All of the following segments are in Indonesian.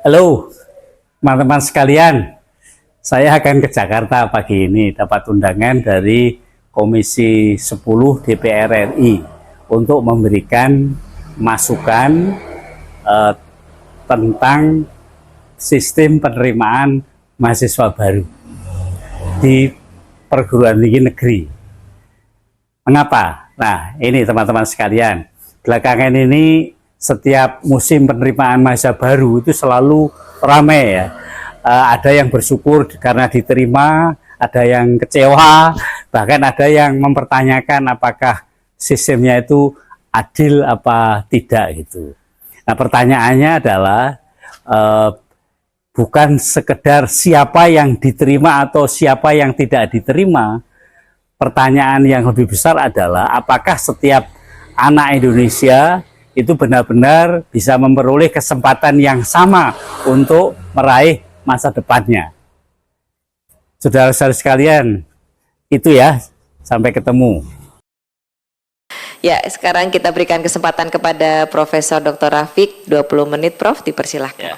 Halo teman-teman sekalian, saya akan ke Jakarta pagi ini dapat undangan dari Komisi 10 DPR RI untuk memberikan masukan tentang sistem penerimaan mahasiswa baru di perguruan tinggi negeri. Mengapa? Nah, ini teman-teman sekalian, belakangan ini setiap musim penerimaan mahasiswa baru itu selalu ramai ya. Ada yang bersyukur karena diterima, ada yang kecewa, bahkan ada yang mempertanyakan apakah sistemnya itu adil apa tidak gitu. Nah, pertanyaannya adalah bukan sekedar siapa yang diterima atau siapa yang tidak diterima. Pertanyaan yang lebih besar adalah apakah setiap anak Indonesia itu benar-benar bisa memperoleh kesempatan yang sama untuk meraih masa depannya. Saudara-saudara sekalian, itu ya, sampai ketemu. Ya, sekarang kita berikan kesempatan kepada Profesor Dr. Rafiq, 20 menit Prof, dipersilahkan. Ya.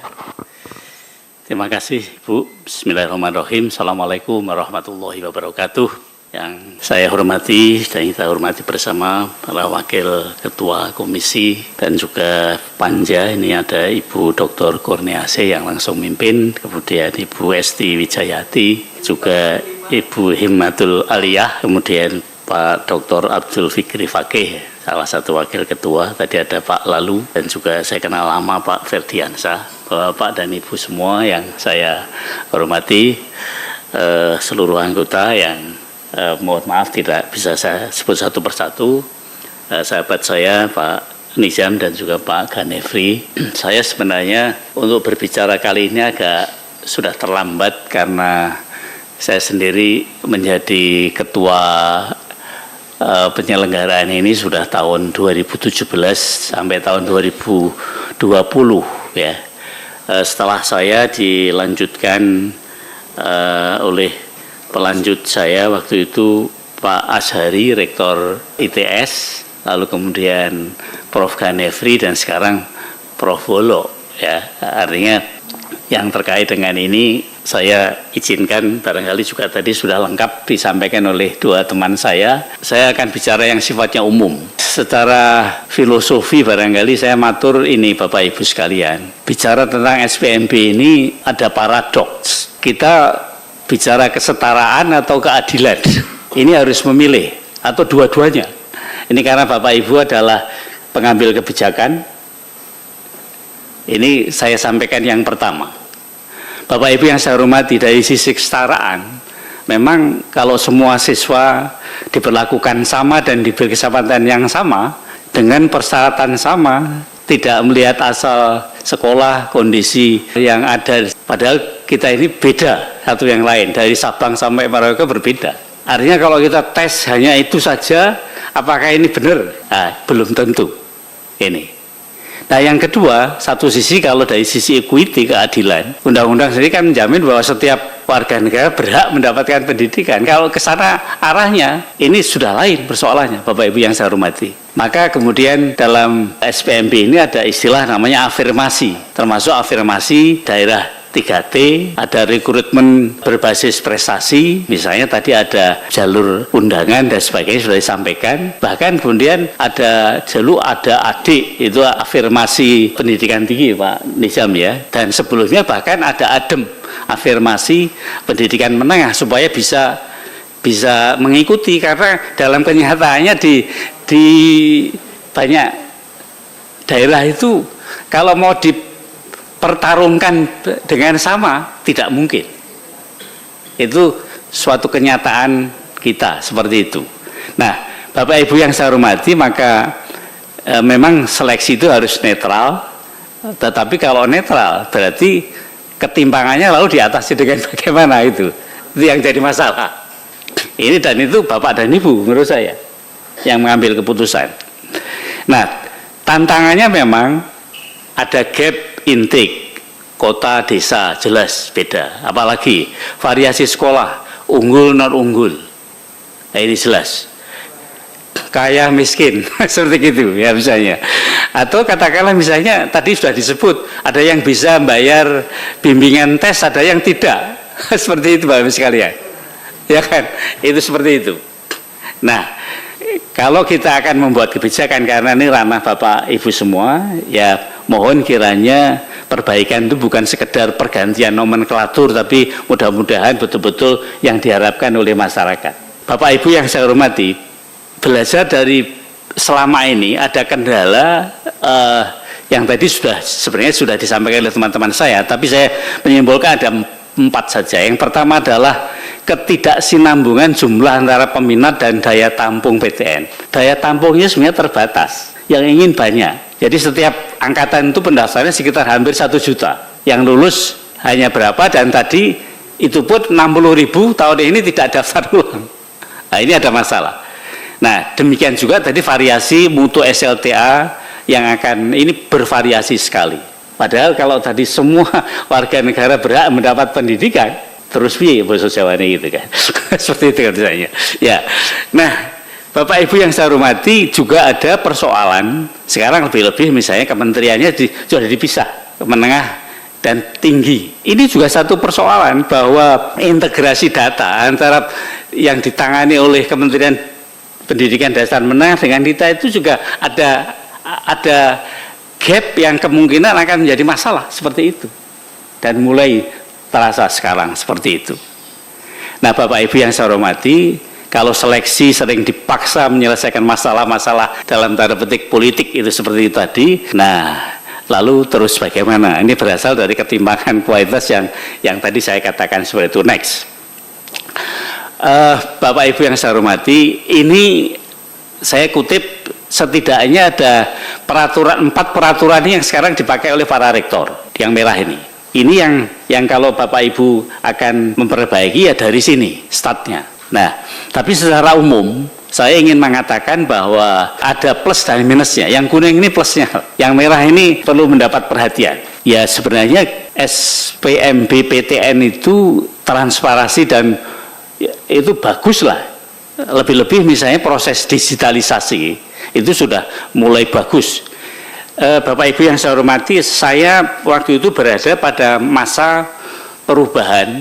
Terima kasih Bu. Bismillahirrahmanirrahim. Assalamualaikum warahmatullahi wabarakatuh. Yang saya hormati dan kita hormati bersama para wakil ketua komisi dan juga panja. Ini ada Ibu Dr. Kurniasih yang langsung mimpin, kemudian Ibu Esti Wijayati, juga Ibu Himmatul Aliyah, kemudian Pak Dr. Abdul Fikri Fakih, salah satu wakil ketua. Tadi ada Pak Lalu dan juga saya kenal lama Pak Ferdiansyah. Bapak dan Ibu semua yang saya hormati, seluruh anggota yang mohon maaf tidak bisa saya sebut satu persatu, sahabat saya Pak Nizam dan juga Pak Ganefri. Saya sebenarnya untuk berbicara kali ini agak sudah terlambat karena saya sendiri menjadi ketua penyelenggaraan ini sudah tahun 2017 sampai tahun 2020 ya. Setelah saya dilanjutkan oleh pelanjut saya waktu itu Pak Azhari, Rektor ITS, lalu kemudian Prof. Ganefri dan sekarang Prof. Wolo ya. Artinya yang terkait dengan ini saya izinkan, barangkali juga tadi sudah lengkap disampaikan oleh dua teman saya. Saya akan bicara yang sifatnya umum. Secara filosofi barangkali saya matur ini Bapak Ibu sekalian. Bicara tentang SPMB ini ada paradoks. Kita bicara kesetaraan atau keadilan, ini harus memilih atau dua-duanya. Ini karena Bapak Ibu adalah pengambil kebijakan. Ini saya sampaikan yang pertama. Bapak Ibu yang saya hormati, dari sisi kesetaraan, memang kalau semua siswa diperlakukan sama dan diberi kesempatan yang sama dengan persyaratan sama, tidak melihat asal sekolah, kondisi yang ada, padahal kita ini beda satu yang lain, dari Sabang sampai Merauke berbeda. Artinya kalau kita tes hanya itu saja, apakah ini benar? Nah, belum tentu ini. Nah, yang kedua, satu sisi kalau dari sisi equity, keadilan, undang-undang sendiri kan menjamin bahwa setiap warga negara berhak mendapatkan pendidikan. Kalau ke sana arahnya, ini sudah lain persoalannya, Bapak Ibu yang saya hormati. Maka kemudian dalam SPMB ini ada istilah namanya afirmasi, termasuk afirmasi daerah 3T, ada rekrutmen berbasis prestasi, misalnya tadi ada jalur undangan dan sebagainya sudah disampaikan. Bahkan kemudian ada jalur, ada adik, itu afirmasi pendidikan tinggi Pak Nizam ya. Dan sebelumnya bahkan ada ADEM, afirmasi pendidikan menengah, supaya bisa mengikuti, karena dalam kenyataannya di banyak daerah itu kalau mau dipertarungkan dengan sama tidak mungkin. Itu suatu kenyataan kita seperti itu. Nah, Bapak Ibu yang saya hormati, maka memang seleksi itu harus netral. Tetapi kalau netral berarti ketimpangannya lalu diatasi dengan bagaimana, itu yang jadi masalah. Ini dan itu Bapak dan Ibu menurut saya yang mengambil keputusan. Nah, tantangannya memang ada gap intake, kota, desa, jelas beda. Apalagi variasi sekolah, unggul, non unggul. Nah, ini jelas. kaya miskin seperti itu ya misalnya. Atau katakanlah misalnya tadi sudah disebut ada yang bisa bayar bimbingan tes, ada yang tidak. Seperti itu Bapak Ibu sekalian. Ya kan? Itu seperti itu. Nah, kalau kita akan membuat kebijakan, karena ini ranah Bapak Ibu semua, ya mohon kiranya perbaikan itu bukan sekedar pergantian nomenklatur, tapi mudah-mudahan betul-betul yang diharapkan oleh masyarakat. Bapak Ibu yang saya hormati, belajar dari selama ini ada kendala yang tadi sebenarnya sudah disampaikan oleh teman-teman saya, tapi saya menyimpulkan ada 4 saja. Yang pertama adalah ketidaksinambungan jumlah antara peminat dan daya tampung PTN. Daya tampungnya sebenarnya terbatas, yang ingin banyak. Jadi setiap angkatan itu pendaftarnya sekitar hampir 1 juta. Yang lulus hanya berapa, dan tadi itu pun 60.000 tahun ini tidak daftar ulang. Nah, ini ada masalah. Nah, demikian juga tadi variasi mutu SLTA yang akan ini bervariasi sekali. Padahal kalau tadi semua warga negara berhak mendapat pendidikan, terus piye bahasa Jawane gitu kan. Seperti itu katanya. Ya. Nah, Bapak Ibu yang saya hormati, juga ada persoalan sekarang lebih-lebih misalnya kementeriannya sudah dipisah, menengah dan tinggi. Ini juga satu persoalan bahwa integrasi data antara yang ditangani oleh Kementerian Pendidikan Dasar Menengah dengan kita itu juga ada gap yang kemungkinan akan menjadi masalah seperti itu, dan mulai terasa sekarang seperti itu. Nah, Bapak Ibu yang saya hormati, kalau seleksi sering dipaksa menyelesaikan masalah-masalah dalam tanda petik politik itu seperti itu tadi, nah lalu terus bagaimana? Ini berasal dari ketimbangan kualitas yang tadi saya katakan seperti itu. Next, Bapak Ibu yang saya hormati, ini saya kutip setidaknya ada 4 peraturan yang sekarang dipakai oleh para rektor, yang merah ini. Ini yang kalau Bapak Ibu akan memperbaiki ya dari sini startnya. Nah, tapi secara umum saya ingin mengatakan bahwa ada plus dan minusnya. Yang kuning ini plusnya, yang merah ini perlu mendapat perhatian. Ya sebenarnya SPMB-PTN itu transparansi dan ya, itu bagus lah. Lebih-lebih misalnya proses digitalisasi itu sudah mulai bagus. Bapak Ibu yang saya hormati, saya waktu itu berada pada masa perubahan.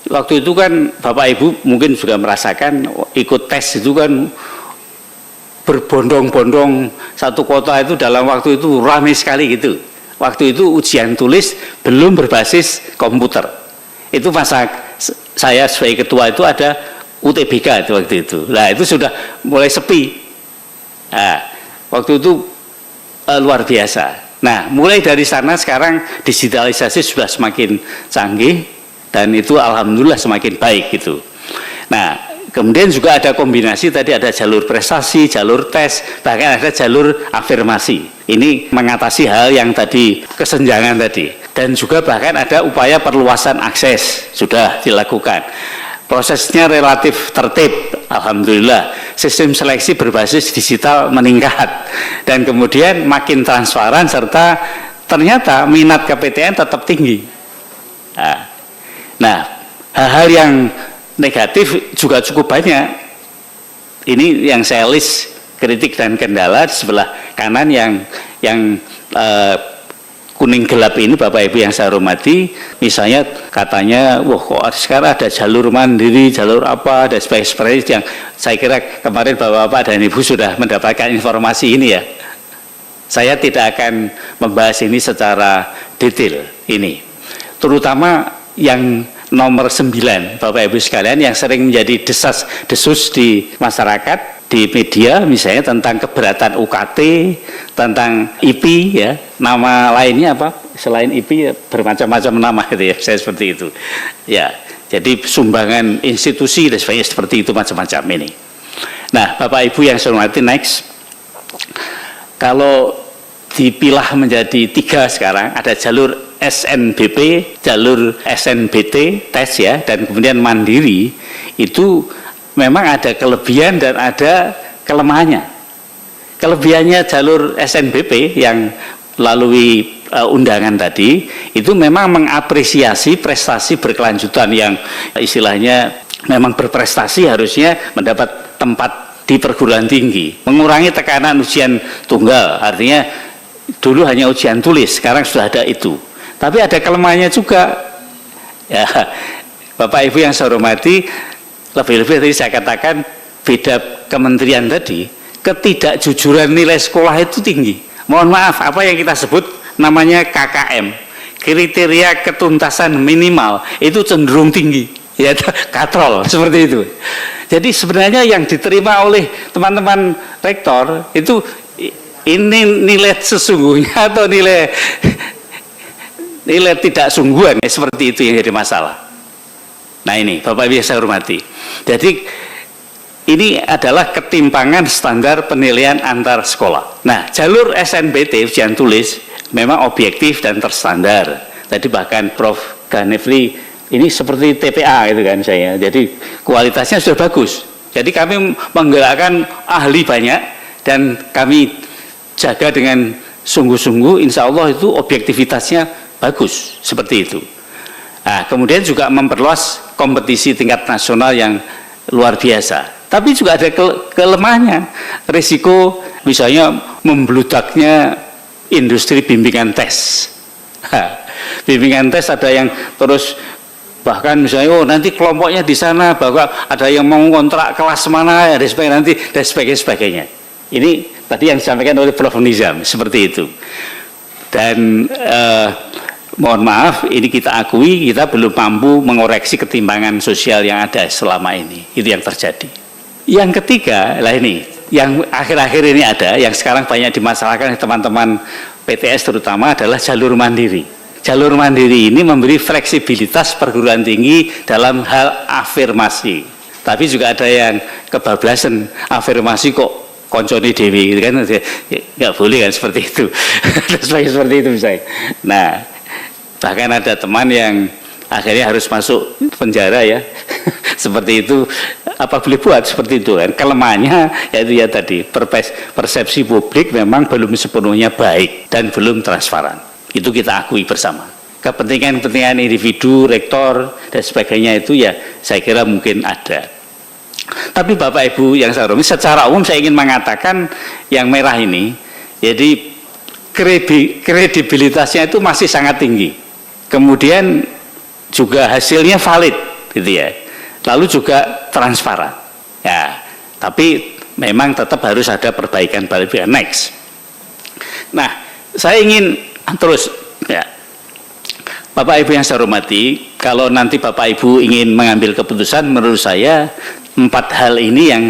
Waktu itu kan Bapak Ibu mungkin juga merasakan ikut tes itu kan berbondong-bondong, satu kota itu dalam waktu itu ramai sekali gitu. Waktu itu ujian tulis belum berbasis komputer. Itu masa saya sebagai ketua itu ada UTBK itu waktu itu. Nah, itu sudah mulai sepi. Nah, waktu itu luar biasa. Nah, mulai dari sana sekarang digitalisasi sudah semakin canggih dan itu alhamdulillah semakin baik gitu. Nah, kemudian juga ada kombinasi tadi, ada jalur prestasi, jalur tes, bahkan ada jalur afirmasi. Ini mengatasi hal yang tadi kesenjangan tadi, dan juga bahkan ada upaya perluasan akses sudah dilakukan. Prosesnya relatif tertib, alhamdulillah. Sistem seleksi berbasis digital meningkat dan kemudian makin transparan, serta ternyata minat KPTN tetap tinggi. Nah, hal-hal yang negatif juga cukup banyak. Ini yang saya list kritik dan kendala. Di sebelah kanan yang kuning gelap ini Bapak Ibu yang saya hormati, misalnya katanya wah kok sekarang ada jalur mandiri, jalur apa, ada space yang saya kira kemarin Bapak-Bapak dan Ibu sudah mendapatkan informasi ini ya. Saya tidak akan membahas ini secara detail ini, terutama yang nomor 9 Bapak Ibu sekalian yang sering menjadi desas-desus di masyarakat, di media, misalnya tentang keberatan UKT, tentang IP ya, nama lainnya apa selain IP ya, bermacam-macam nama gitu ya, saya seperti itu ya. Jadi sumbangan institusi dan sebagainya seperti itu, macam-macam ini. Nah, Bapak Ibu yang saya hormati, next, kalau dipilah menjadi 3 sekarang, ada jalur SNBP, jalur SNBT, tes ya, dan kemudian mandiri. Itu memang ada kelebihan dan ada kelemahannya. Kelebihannya jalur SNBP yang melalui undangan tadi, itu memang mengapresiasi prestasi berkelanjutan yang istilahnya memang berprestasi harusnya mendapat tempat di perguruan tinggi, mengurangi tekanan ujian tunggal, artinya dulu hanya ujian tulis, sekarang sudah ada itu. Tapi ada kelemahannya juga, ya Bapak Ibu yang saya hormati, lebih-lebih tadi saya katakan beda kementerian tadi, ketidakjujuran nilai sekolah itu tinggi. Mohon maaf, apa yang kita sebut namanya KKM, kriteria ketuntasan minimal, itu cenderung tinggi, ya katrol seperti itu. Jadi sebenarnya yang diterima oleh teman-teman rektor itu ini nilai sesungguhnya atau nilai tidak sungguhan, seperti itu yang jadi masalah. Nah ini Bapak Ibu yang saya hormati, jadi ini adalah ketimpangan standar penilaian antar sekolah. Nah, jalur SNBT ujian tulis memang objektif dan terstandar. Tadi bahkan Prof. Ganefri ini seperti TPA gitu kan saya. Jadi kualitasnya sudah bagus. Jadi kami menggerakkan ahli banyak dan kami jaga dengan sungguh-sungguh, insya Allah itu objektivitasnya bagus seperti itu. Nah, kemudian juga memperluas kompetisi tingkat nasional yang luar biasa. Tapi juga ada kelemahannya, risiko misalnya membludaknya industri bimbingan tes. Bimbingan tes ada yang terus bahkan misalnya nanti kelompoknya di sana, bahwa ada yang mau kontrak kelas mana ya, dan sebagainya. Ini tadi yang disampaikan oleh Prof. Nizam seperti itu. Dan mohon maaf, ini kita akui kita belum mampu mengoreksi ketimpangan sosial yang ada selama ini. Itu yang terjadi. Yang ketiga, lah ini, yang akhir-akhir ini ada, yang sekarang banyak dimasalahkan oleh teman-teman PTS terutama adalah jalur mandiri. Jalur mandiri ini memberi fleksibilitas perguruan tinggi dalam hal afirmasi. Tapi juga ada yang kebablasan, afirmasi kok konconi dewi, gitu kan, nggak boleh kan seperti itu. Seperti itu misalnya. Nah, bahkan ada teman yang akhirnya harus masuk penjara ya. Seperti itu, apa boleh buat seperti itu kan. Kelemahannya yaitu ya tadi, persepsi publik memang belum sepenuhnya baik dan belum transparan. Itu kita akui bersama. Kepentingan-kepentingan individu, rektor dan sebagainya itu ya saya kira mungkin ada. Tapi Bapak Ibu yang saya hormati, secara umum saya ingin mengatakan yang merah ini, jadi kredibilitasnya itu masih sangat tinggi. Kemudian juga hasilnya valid gitu ya. Lalu juga transparan. Ya, tapi memang tetap harus ada perbaikan. Next. Nah, saya ingin terus ya, Bapak Ibu yang saya hormati, kalau nanti Bapak Ibu ingin mengambil keputusan, menurut saya 4 hal ini yang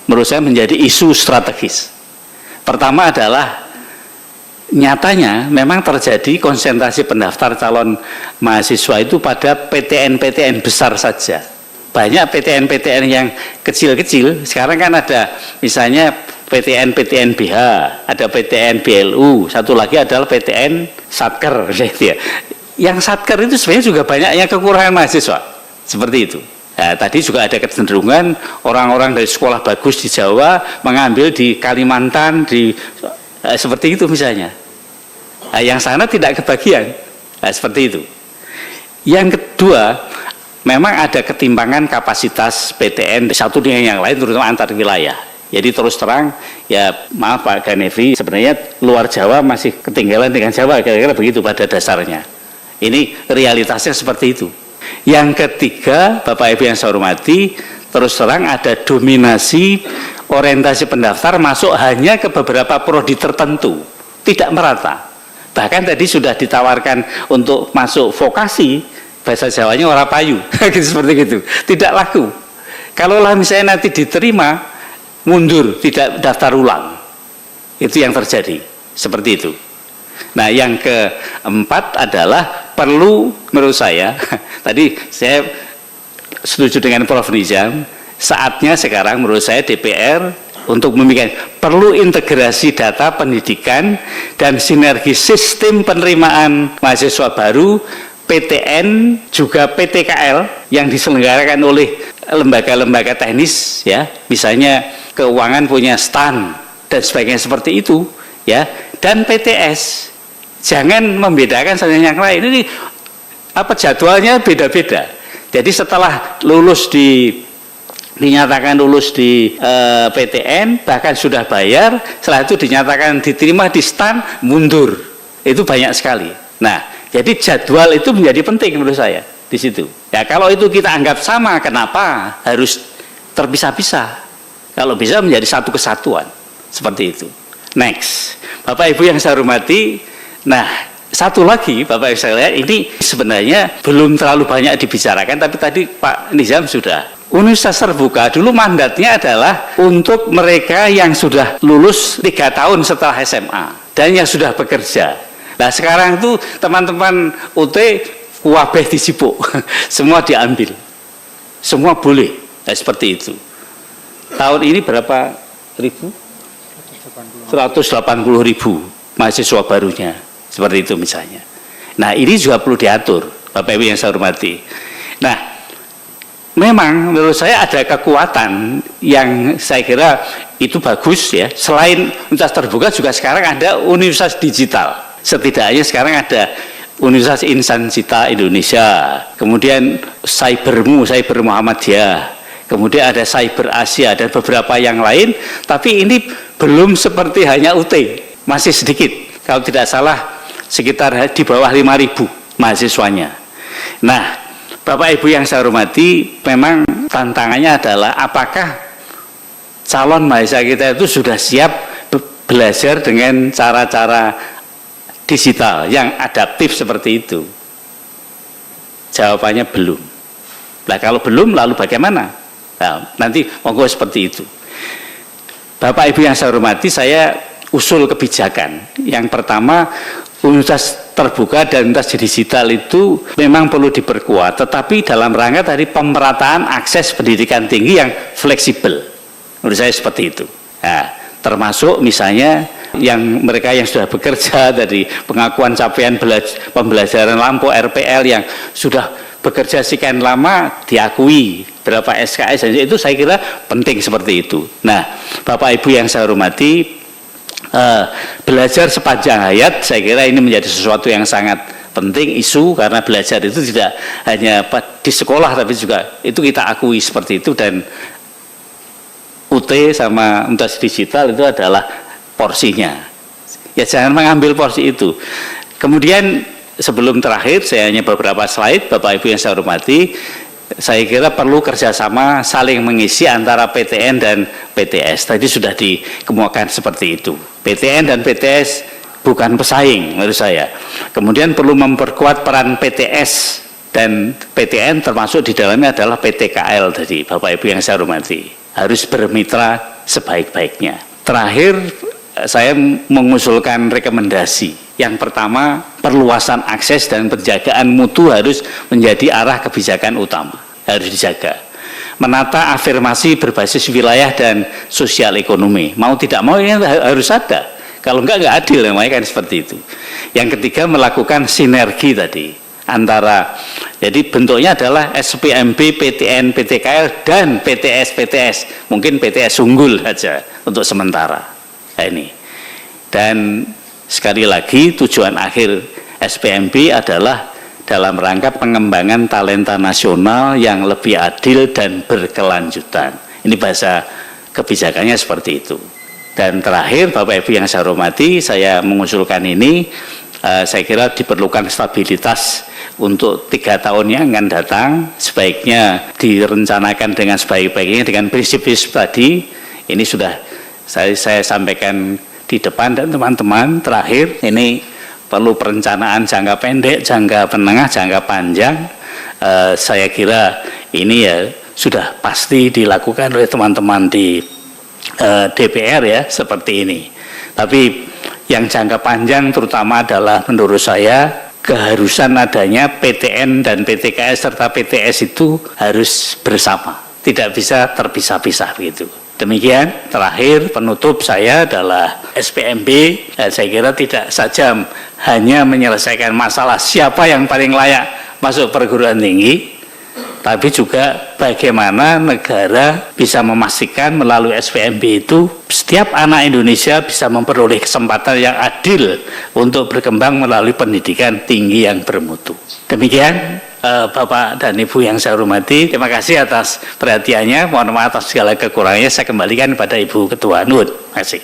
menurut saya menjadi isu strategis. Pertama adalah nyatanya memang terjadi konsentrasi pendaftar calon mahasiswa itu pada PTN-PTN besar saja. Banyak PTN-PTN yang kecil-kecil, sekarang kan ada misalnya PTN-PTN BH, ada PTN BLU, satu lagi adalah PTN Satker. Yang Satker itu sebenarnya juga banyaknya kekurangan mahasiswa, seperti itu. Nah, tadi juga ada kecenderungan orang-orang dari sekolah bagus di Jawa mengambil di Kalimantan, seperti itu misalnya. Nah, yang sana tidak kebagian, seperti itu. Yang kedua, memang ada ketimpangan kapasitas PTN satu dengan yang lain, terutama antar wilayah. Jadi terus terang, ya maaf Pak Ganefri, sebenarnya luar Jawa masih ketinggalan dengan Jawa, kira-kira begitu pada dasarnya. Ini realitasnya seperti itu. Yang ketiga, Bapak Ibu yang saya hormati, terus terang ada dominasi orientasi pendaftar masuk hanya ke beberapa prodi tertentu, tidak merata. Bahkan tadi sudah ditawarkan untuk masuk vokasi, bahasa Jawanya ora payu, gitu, seperti itu, tidak laku. Kalaulah misalnya nanti diterima, mundur, tidak daftar ulang, itu yang terjadi, seperti itu. Nah, yang keempat adalah perlu menurut saya, tadi saya setuju dengan Prof. Nizam, saatnya sekarang menurut saya DPR untuk memikirkan perlu integrasi data pendidikan dan sinergi sistem penerimaan mahasiswa baru, PTN juga PTKL yang diselenggarakan oleh lembaga-lembaga teknis ya, misalnya keuangan punya STAN dan sebagainya seperti itu ya, dan PTS. Jangan membedakan satu yang lain. Ini apa jadwalnya beda-beda. Jadi setelah lulus di dinyatakan lulus di PTN, bahkan sudah bayar, setelah itu dinyatakan diterima di STAN, mundur. Itu banyak sekali. Nah, jadi jadwal itu menjadi penting menurut saya di situ. Ya, kalau itu kita anggap sama, kenapa harus terpisah-pisah? Kalau bisa menjadi satu kesatuan, seperti itu. Next, Bapak Ibu yang saya hormati, nah satu lagi Bapak Ibu saya lihat, ini sebenarnya belum terlalu banyak dibicarakan, tapi tadi Pak Nizam sudah. Universitas terbuka dulu mandatnya adalah untuk mereka yang sudah lulus 3 tahun setelah SMA dan yang sudah bekerja. Nah sekarang itu teman-teman UT wabeh disibuk, semua diambil, semua boleh. Nah, seperti itu. Tahun ini berapa ribu? 180.000 mahasiswa barunya, seperti itu misalnya. Nah ini juga perlu diatur, Bapak Ibu yang saya hormati. Nah, memang menurut saya ada kekuatan yang saya kira itu bagus ya. Selain universitas terbuka juga sekarang ada universitas digital. Setidaknya sekarang ada Universitas Insan Cita Indonesia, kemudian Cyber Muhammadiyah, kemudian ada Cyber Asia dan beberapa yang lain. Tapi ini belum seperti hanya UT, masih sedikit. Kalau tidak salah sekitar di bawah 5.000 mahasiswanya. Nah, Bapak Ibu yang saya hormati, memang tantangannya adalah apakah calon mahasiswa kita itu sudah siap belajar dengan cara-cara digital yang adaptif seperti itu? Jawabannya belum. Nah kalau belum, lalu bagaimana? Nah, nanti monggo seperti itu. Bapak Ibu yang saya hormati, saya usul kebijakan. Yang pertama, universitas terbuka dan universitas digital itu memang perlu diperkuat, tetapi dalam rangka tadi pemerataan akses pendidikan tinggi yang fleksibel. Menurut saya seperti itu. Nah, termasuk misalnya yang mereka yang sudah bekerja dari pengakuan capaian pembelajaran lampu RPL yang sudah bekerja sekian lama diakui berapa SKS, dan itu saya kira penting seperti itu. Nah, Bapak Ibu yang saya hormati, belajar sepanjang hayat saya kira ini menjadi sesuatu yang sangat penting isu, karena belajar itu tidak hanya di sekolah tapi juga itu kita akui seperti itu, dan UT sama Universitas Digital itu adalah porsinya. Ya jangan mengambil porsi itu. Kemudian sebelum terakhir saya hanya beberapa slide, Bapak Ibu yang saya hormati, saya kira perlu kerjasama saling mengisi antara PTN dan PTS. Tadi sudah dikemukakan seperti itu. PTN dan PTS bukan pesaing menurut saya. Kemudian perlu memperkuat peran PTS dan PTN, termasuk di dalamnya adalah PTKL tadi, Bapak Ibu yang saya hormati. Harus bermitra sebaik-baiknya. Terakhir, saya mengusulkan rekomendasi. Yang pertama, perluasan akses dan penjagaan mutu harus menjadi arah kebijakan utama, harus dijaga. Menata afirmasi berbasis wilayah dan sosial ekonomi, mau tidak mau ini harus ada. Kalau enggak adil, namanya kan seperti itu. Yang ketiga, melakukan sinergi tadi antara, jadi bentuknya adalah SPMB, PTN, PTKL dan PTS. Mungkin PTS unggul saja untuk sementara. Nah, ini. Dan sekali lagi tujuan akhir SPMB adalah dalam rangka pengembangan talenta nasional yang lebih adil dan berkelanjutan. Ini bahasa kebijakannya seperti itu. Dan terakhir, Bapak Ibu yang saya hormati, saya mengusulkan ini, saya kira diperlukan stabilitas untuk 3 tahun yang akan datang. Sebaiknya direncanakan dengan sebaik-baiknya dengan prinsip-prinsip tadi. Ini sudah saya sampaikan di depan, dan teman-teman terakhir ini perlu perencanaan jangka pendek, jangka menengah, jangka panjang. Saya kira ini ya sudah pasti dilakukan oleh teman-teman di DPR ya seperti ini. Tapi yang jangka panjang terutama adalah menurut saya keharusan adanya PTN dan PTKS serta PTS itu harus bersama, tidak bisa terpisah-pisah begitu. Demikian, terakhir penutup saya adalah SPMB, saya kira tidak saja hanya menyelesaikan masalah siapa yang paling layak masuk perguruan tinggi, tapi juga bagaimana negara bisa memastikan melalui SPMB itu setiap anak Indonesia bisa memperoleh kesempatan yang adil untuk berkembang melalui pendidikan tinggi yang bermutu. Demikian Bapak dan Ibu yang saya hormati, terima kasih atas perhatiannya. Mohon maaf atas segala kekurangannya. Saya kembalikan kepada Ibu Ketua. Nuhun. Terima kasih.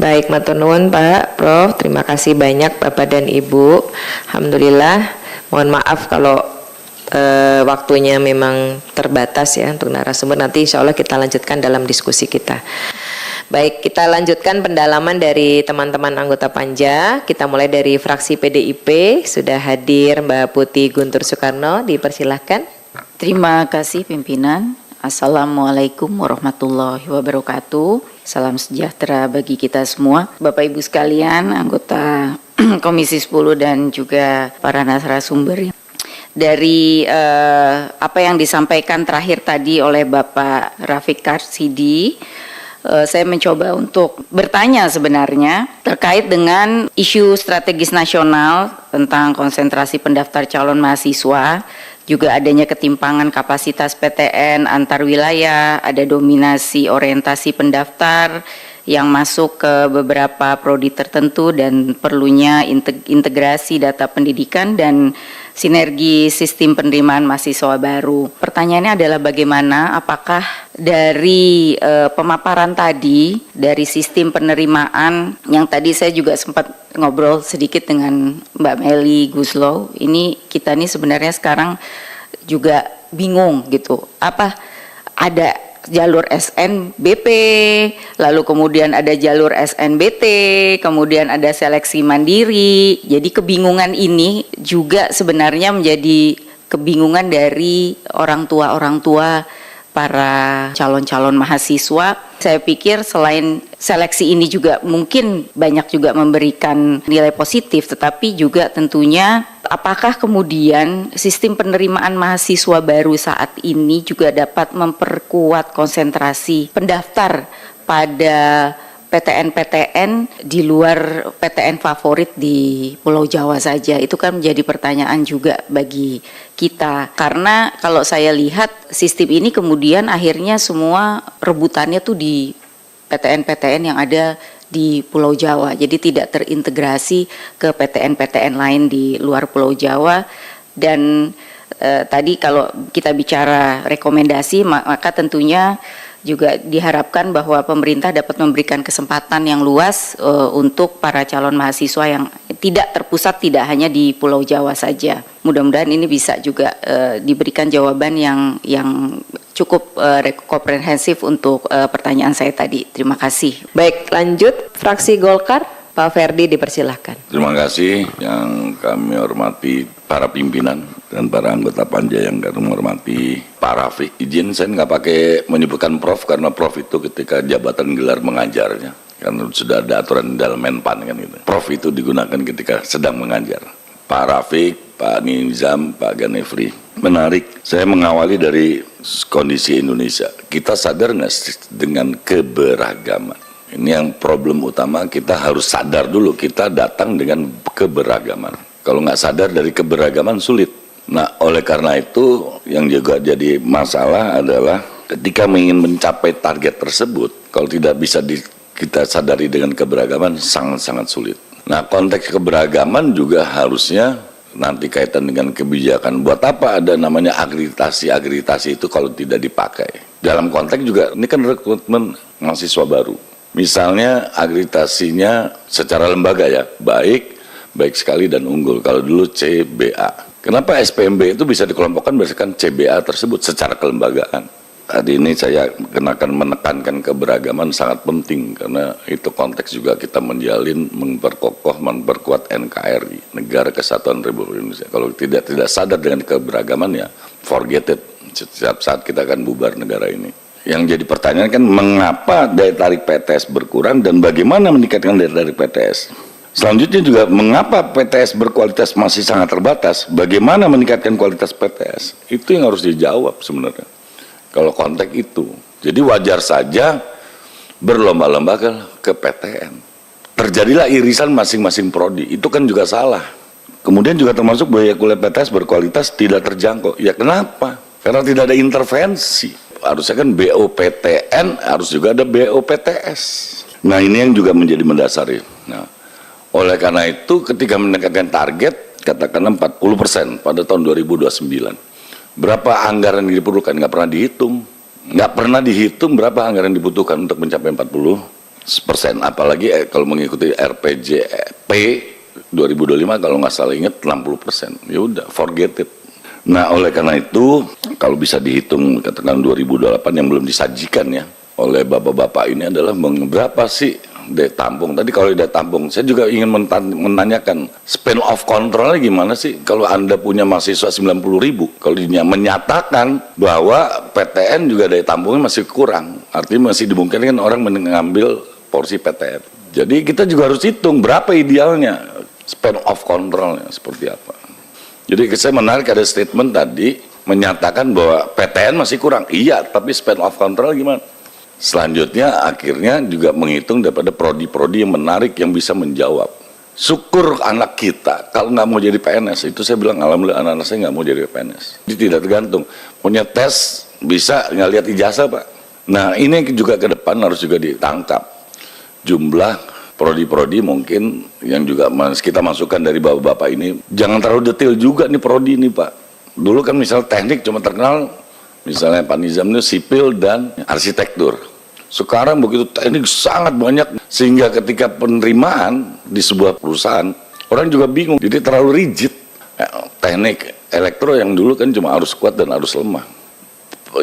Baik, matur nuwun Pak Prof. Terima kasih banyak Bapak dan Ibu. Alhamdulillah. Mohon maaf kalau waktunya memang terbatas ya untuk narasumber. Nanti insya Allah kita lanjutkan dalam diskusi kita. Baik, kita lanjutkan pendalaman dari teman-teman anggota Panja. Kita mulai dari fraksi PDIP. Sudah hadir Mbak Putih Guntur Soekarno, dipersilahkan. Terima kasih pimpinan. Assalamualaikum warahmatullahi wabarakatuh. Salam sejahtera bagi kita semua. Bapak Ibu sekalian, anggota Komisi 10 dan juga para narasumber. Dari apa yang disampaikan terakhir tadi oleh Bapak Rafiq Karsidi, saya mencoba untuk bertanya sebenarnya terkait dengan isu strategis nasional tentang konsentrasi pendaftar calon mahasiswa, juga adanya ketimpangan kapasitas PTN antar wilayah, ada dominasi orientasi pendaftar yang masuk ke beberapa prodi tertentu dan perlunya integrasi data pendidikan dan sinergi sistem penerimaan mahasiswa baru. Pertanyaannya adalah bagaimana, apakah dari pemaparan tadi, dari sistem penerimaan yang tadi saya juga sempat ngobrol sedikit dengan Mbak Meli Guslow, ini kita nih sebenarnya sekarang juga bingung gitu, apa ada jalur SNBP, lalu kemudian ada jalur SNBT, kemudian ada seleksi mandiri. Jadi kebingungan ini juga sebenarnya menjadi kebingungan dari orang tua para calon-calon mahasiswa. Saya pikir selain seleksi ini juga mungkin banyak juga memberikan nilai positif, tetapi juga tentunya apakah kemudian sistem penerimaan mahasiswa baru saat ini juga dapat memperkuat konsentrasi pendaftar pada PTN-PTN di luar PTN favorit di Pulau Jawa saja. Itu kan menjadi pertanyaan juga bagi kita. Karena kalau saya lihat sistem ini kemudian akhirnya semua rebutannya tuh di PTN-PTN yang ada di Pulau Jawa. Jadi tidak terintegrasi ke PTN-PTN lain di luar Pulau Jawa. Dan tadi kalau kita bicara rekomendasi, maka tentunya juga diharapkan bahwa pemerintah dapat memberikan kesempatan yang luas untuk para calon mahasiswa yang tidak terpusat, tidak hanya di Pulau Jawa saja. Mudah-mudahan ini bisa juga diberikan jawaban yang cukup komprehensif untuk pertanyaan saya tadi. Terima kasih. Baik, lanjut fraksi Golkar. Pak Ferdi, dipersilahkan. Terima kasih yang kami hormati para pimpinan dan para anggota Panja yang kami hormati Pak Rafiq. Izin saya nggak pakai menyebutkan Prof karena Prof itu ketika jabatan gelar mengajarnya. Karena sudah ada aturan dalam Menpan kan itu. Prof itu digunakan ketika sedang mengajar. Pak Rafiq, Pak Nizam, Pak Ganefri. Menarik, saya mengawali dari kondisi Indonesia. Kita sadar nggak dengan keberagaman? Ini yang problem utama, kita harus sadar dulu, kita datang dengan keberagaman. Kalau nggak sadar dari keberagaman sulit. Nah, oleh karena itu yang juga jadi masalah adalah ketika ingin mencapai target tersebut, kalau tidak bisa kita sadari dengan keberagaman, sangat-sangat sulit. Nah, konteks keberagaman juga harusnya nanti kaitan dengan kebijakan. Buat apa ada namanya akreditasi itu kalau tidak dipakai? Dalam konteks juga, ini kan rekrutmen mahasiswa baru. Misalnya akreditasinya secara lembaga ya, baik sekali dan unggul. Kalau dulu CBA. Kenapa SPMB itu bisa dikelompokkan berdasarkan CBA tersebut secara kelembagaan? Hari ini saya menekankan keberagaman sangat penting karena itu konteks juga kita menjalin, memperkuat NKRI, Negara Kesatuan Republik Indonesia. Kalau tidak sadar dengan keberagaman ya, forget it. Setiap saat kita akan bubar negara ini. Yang jadi pertanyaan kan mengapa daya tarik PTS berkurang dan bagaimana meningkatkan daya tarik PTS. Selanjutnya juga mengapa PTS berkualitas masih sangat terbatas, bagaimana meningkatkan kualitas PTS. Itu yang harus dijawab sebenarnya. Kalau konteks itu. Jadi wajar saja berlomba-lomba ke PTN. Terjadilah irisan masing-masing prodi, itu kan juga salah. Kemudian juga termasuk biaya kuliah PTS berkualitas tidak terjangkau. Ya kenapa? Karena tidak ada intervensi. Harusnya kan BOPTN, harus juga ada BOPTS. Nah ini yang juga menjadi mendasari. Nah, oleh karena itu ketika mendekatkan target, katakanlah 40% pada tahun 2029. Berapa anggaran yang diperlukan? Nggak pernah dihitung. Nggak pernah dihitung berapa anggaran dibutuhkan untuk mencapai 40%. Apalagi kalau mengikuti RPJP 2025 kalau nggak salah ingat 60%. Ya udah, forget it. Nah, oleh karena itu kalau bisa dihitung katakan 2028 yang belum disajikan ya oleh bapak-bapak ini adalah berapa sih daya tampung. Tadi kalau daya tampung, saya juga ingin menanyakan span of controlnya gimana sih kalau Anda punya mahasiswa 90.000, kalau dia menyatakan bahwa PTN juga daya tampungnya masih kurang, artinya masih dimungkinkan orang mengambil porsi PTN. Jadi kita juga harus hitung berapa idealnya span of controlnya seperti apa. Jadi saya menarik ada statement tadi menyatakan bahwa PTN masih kurang. Iya, tapi span of control gimana? Selanjutnya akhirnya juga menghitung daripada prodi-prodi yang menarik yang bisa menjawab. Syukur anak kita kalau nggak mau jadi PNS, itu saya bilang alhamdulillah anak-anak saya nggak mau jadi PNS. Jadi tidak tergantung. Punya tes bisa nggak lihat ijazah Pak. Nah ini juga ke depan harus juga ditangkap. Jumlah prodi-prodi mungkin yang juga kita masukkan dari bapak-bapak ini jangan terlalu detail juga nih prodi ini Pak. Dulu kan misal teknik cuma terkenal misalnya Pak Nizam itu sipil dan arsitektur. Sekarang begitu teknik sangat banyak sehingga ketika penerimaan di sebuah perusahaan orang juga bingung. Jadi terlalu rigid. Teknik elektro yang dulu kan cuma arus kuat dan arus lemah.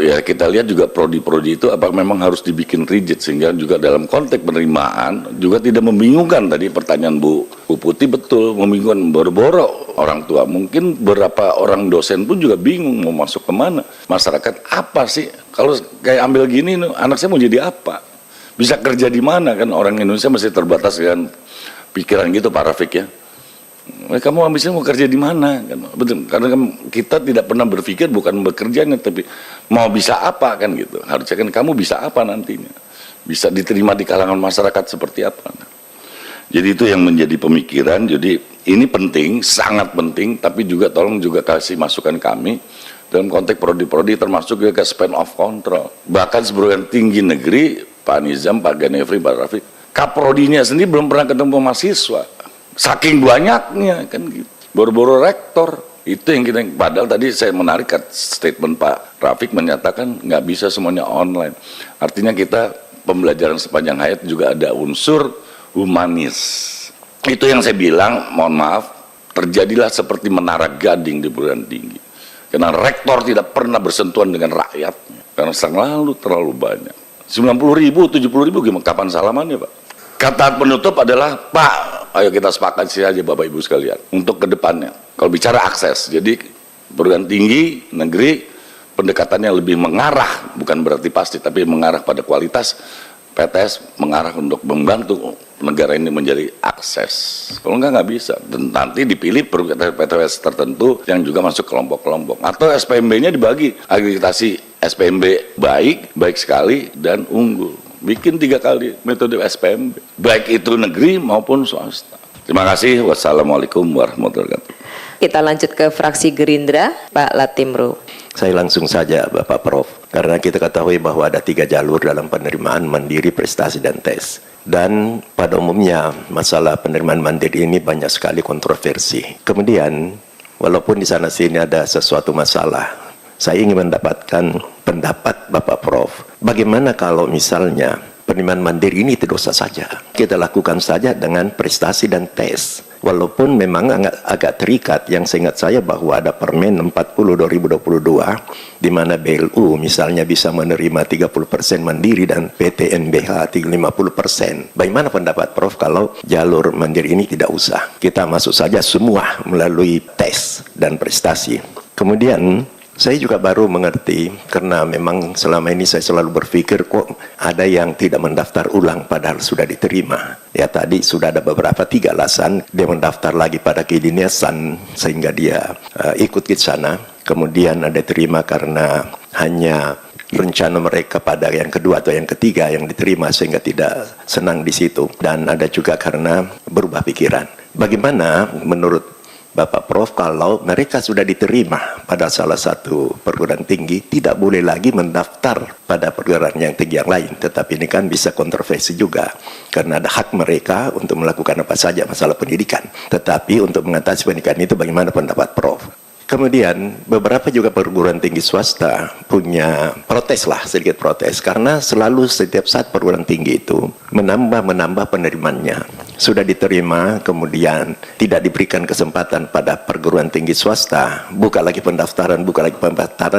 Ya kita lihat juga prodi-prodi itu apa memang harus dibikin rigid sehingga juga dalam konteks penerimaan juga tidak membingungkan. Tadi pertanyaan Bu Putih betul, membingungkan boro-boro orang tua. Mungkin beberapa orang dosen pun juga bingung mau masuk kemana. Masyarakat apa sih kalau kayak ambil gini anak saya mau jadi apa, bisa kerja di mana, kan orang Indonesia masih terbatas dengan pikiran gitu Pak Rafiq ya. Kamu ambisinya mau kerja di mana? Betul, karena kita tidak pernah berpikir bukan bekerjanya, tapi mau bisa apa kan gitu. Harusnya kan kamu bisa apa nantinya, bisa diterima di kalangan masyarakat seperti apa. Jadi itu yang menjadi pemikiran. Jadi ini penting, sangat penting. Tapi juga tolong juga kasih masukan kami dalam konteks prodi-prodi termasuk juga ke span of control. Bahkan sebagian tinggi negeri, Pak Nizam, Pak Ganefri, Pak Rafiq, kaprodinya sendiri belum pernah ketemu mahasiswa. Saking banyaknya kan gitu. Boro-boro rektor. Itu yang kita, padahal tadi saya menarik statement Pak Rafiq menyatakan nggak bisa semuanya online. Artinya kita pembelajaran sepanjang hayat juga ada unsur humanis. Itu yang saya bilang, mohon maaf, terjadilah seperti menara gading di perguruan tinggi. Karena rektor tidak pernah bersentuhan dengan rakyatnya. Karena terlalu banyak. 90.000, 70.000 gimana? Kapan salamannya Pak? Kata penutup adalah, Pak, ayo kita sepakat saja Bapak Ibu sekalian untuk ke depannya. Kalau bicara akses, jadi perguruan tinggi negeri pendekatannya lebih mengarah, bukan berarti pasti, tapi mengarah pada kualitas. PTS mengarah untuk membantu negara ini menjadi akses. Kalau nggak bisa. Dan nanti dipilih PTS tertentu yang juga masuk kelompok-kelompok. Atau SPMB-nya dibagi. Akreditasi SPMB baik sekali, dan unggul. Bikin 3 kali metode SPMB. Baik itu negeri maupun swasta. Terima kasih. Wassalamualaikum warahmatullahi wabarakatuh. Kita lanjut ke fraksi Gerindra, Pak Latimru. Saya langsung saja Bapak Prof. Karena kita ketahui bahwa ada 3 jalur dalam penerimaan mandiri, prestasi, dan tes. Dan pada umumnya masalah penerimaan mandiri ini banyak sekali kontroversi. Kemudian walaupun di sana sini ada sesuatu masalah, saya ingin mendapatkan pendapat Bapak Prof. Bagaimana kalau misalnya penerimaan mandiri ini tidak usah saja, kita lakukan saja dengan prestasi dan tes. Walaupun memang agak terikat, yang seingat saya bahwa ada Permen 40 2022 di mana BLU misalnya bisa menerima 30% mandiri dan PTNBH 50%. Bagaimana pendapat Prof kalau jalur mandiri ini tidak usah? Kita masuk saja semua melalui tes dan prestasi. Kemudian saya juga baru mengerti, karena memang selama ini saya selalu berpikir kok ada yang tidak mendaftar ulang padahal sudah diterima. Ya tadi sudah ada beberapa 3 alasan dia mendaftar lagi pada kedinasan sehingga dia ikut ke sana. Kemudian ada terima karena hanya rencana mereka pada yang kedua atau yang ketiga yang diterima sehingga tidak senang di situ. Dan ada juga karena berubah pikiran. Bagaimana menurut Bapak Prof, kalau mereka sudah diterima pada salah satu perguruan tinggi, tidak boleh lagi mendaftar pada perguruan yang tinggi yang lain. Tetapi ini kan bisa kontroversi juga, karena ada hak mereka untuk melakukan apa saja masalah pendidikan. Tetapi untuk mengatasi pendidikan itu bagaimana pendapat Prof? Kemudian beberapa juga perguruan tinggi swasta punya sedikit protes, karena selalu setiap saat perguruan tinggi itu menambah penerimannya. Sudah diterima, kemudian tidak diberikan kesempatan pada perguruan tinggi swasta, buka lagi pendaftaran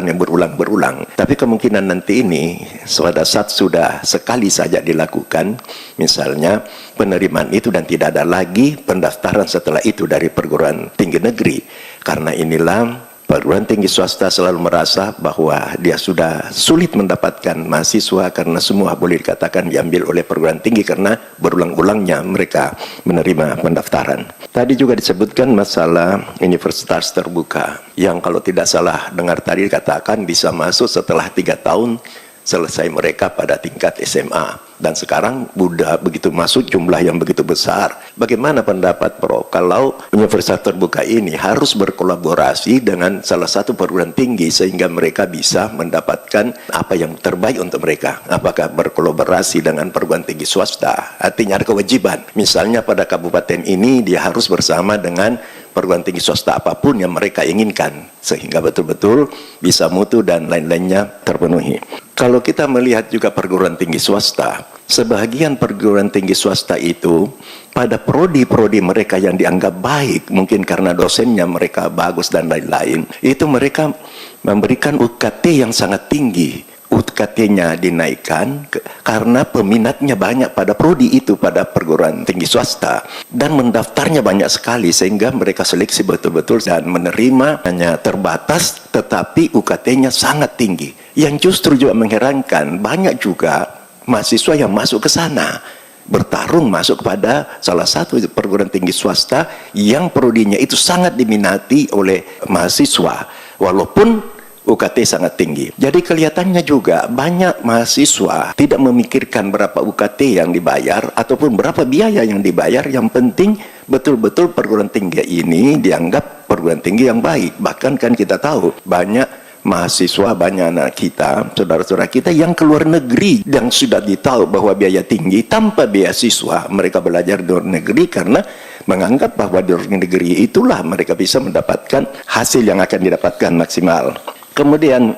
yang berulang-berulang. Tapi kemungkinan nanti ini pada saat sudah sekali saja dilakukan, misalnya penerimaan itu, dan tidak ada lagi pendaftaran setelah itu dari perguruan tinggi negeri. Karena inilah perguruan tinggi swasta selalu merasa bahwa dia sudah sulit mendapatkan mahasiswa, karena semua boleh dikatakan diambil oleh perguruan tinggi karena berulang-ulangnya mereka menerima pendaftaran. Tadi juga disebutkan masalah universitas terbuka, yang kalau tidak salah dengar tadi dikatakan bisa masuk setelah 3 tahun selesai mereka pada tingkat SMA. Dan sekarang sudah begitu masuk jumlah yang begitu besar. Bagaimana pendapat Prof kalau universitas terbuka ini harus berkolaborasi dengan salah satu perguruan tinggi sehingga mereka bisa mendapatkan apa yang terbaik untuk mereka? Apakah berkolaborasi dengan perguruan tinggi swasta? Artinya ada kewajiban. Misalnya pada kabupaten ini dia harus bersama dengan perguruan tinggi swasta apapun yang mereka inginkan, sehingga betul-betul bisa mutu dan lain-lainnya terpenuhi. Kalau kita melihat juga perguruan tinggi swasta, sebagian perguruan tinggi swasta itu pada prodi-prodi mereka yang dianggap baik, mungkin karena dosennya mereka bagus dan lain-lain, itu mereka memberikan UKT yang sangat tinggi. UKT-nya dinaikkan karena peminatnya banyak pada prodi itu, pada perguruan tinggi swasta, dan mendaftarnya banyak sekali, sehingga mereka seleksi betul-betul dan menerima hanya terbatas, tetapi UKT-nya sangat tinggi. Yang justru juga mengherankan, banyak juga mahasiswa yang masuk ke sana bertarung masuk kepada salah satu perguruan tinggi swasta yang prodinya itu sangat diminati oleh mahasiswa, walaupun UKT sangat tinggi. Jadi kelihatannya juga banyak mahasiswa tidak memikirkan berapa UKT yang dibayar ataupun berapa biaya yang dibayar. Yang penting betul-betul perguruan tinggi ini dianggap perguruan tinggi yang baik. Bahkan kan kita tahu banyak mahasiswa, banyak anak kita, saudara-saudara kita yang keluar negeri, yang sudah ditahu bahwa biaya tinggi, tanpa beasiswa mereka belajar di luar negeri karena menganggap bahwa di luar negeri itulah mereka bisa mendapatkan hasil yang akan didapatkan maksimal. Kemudian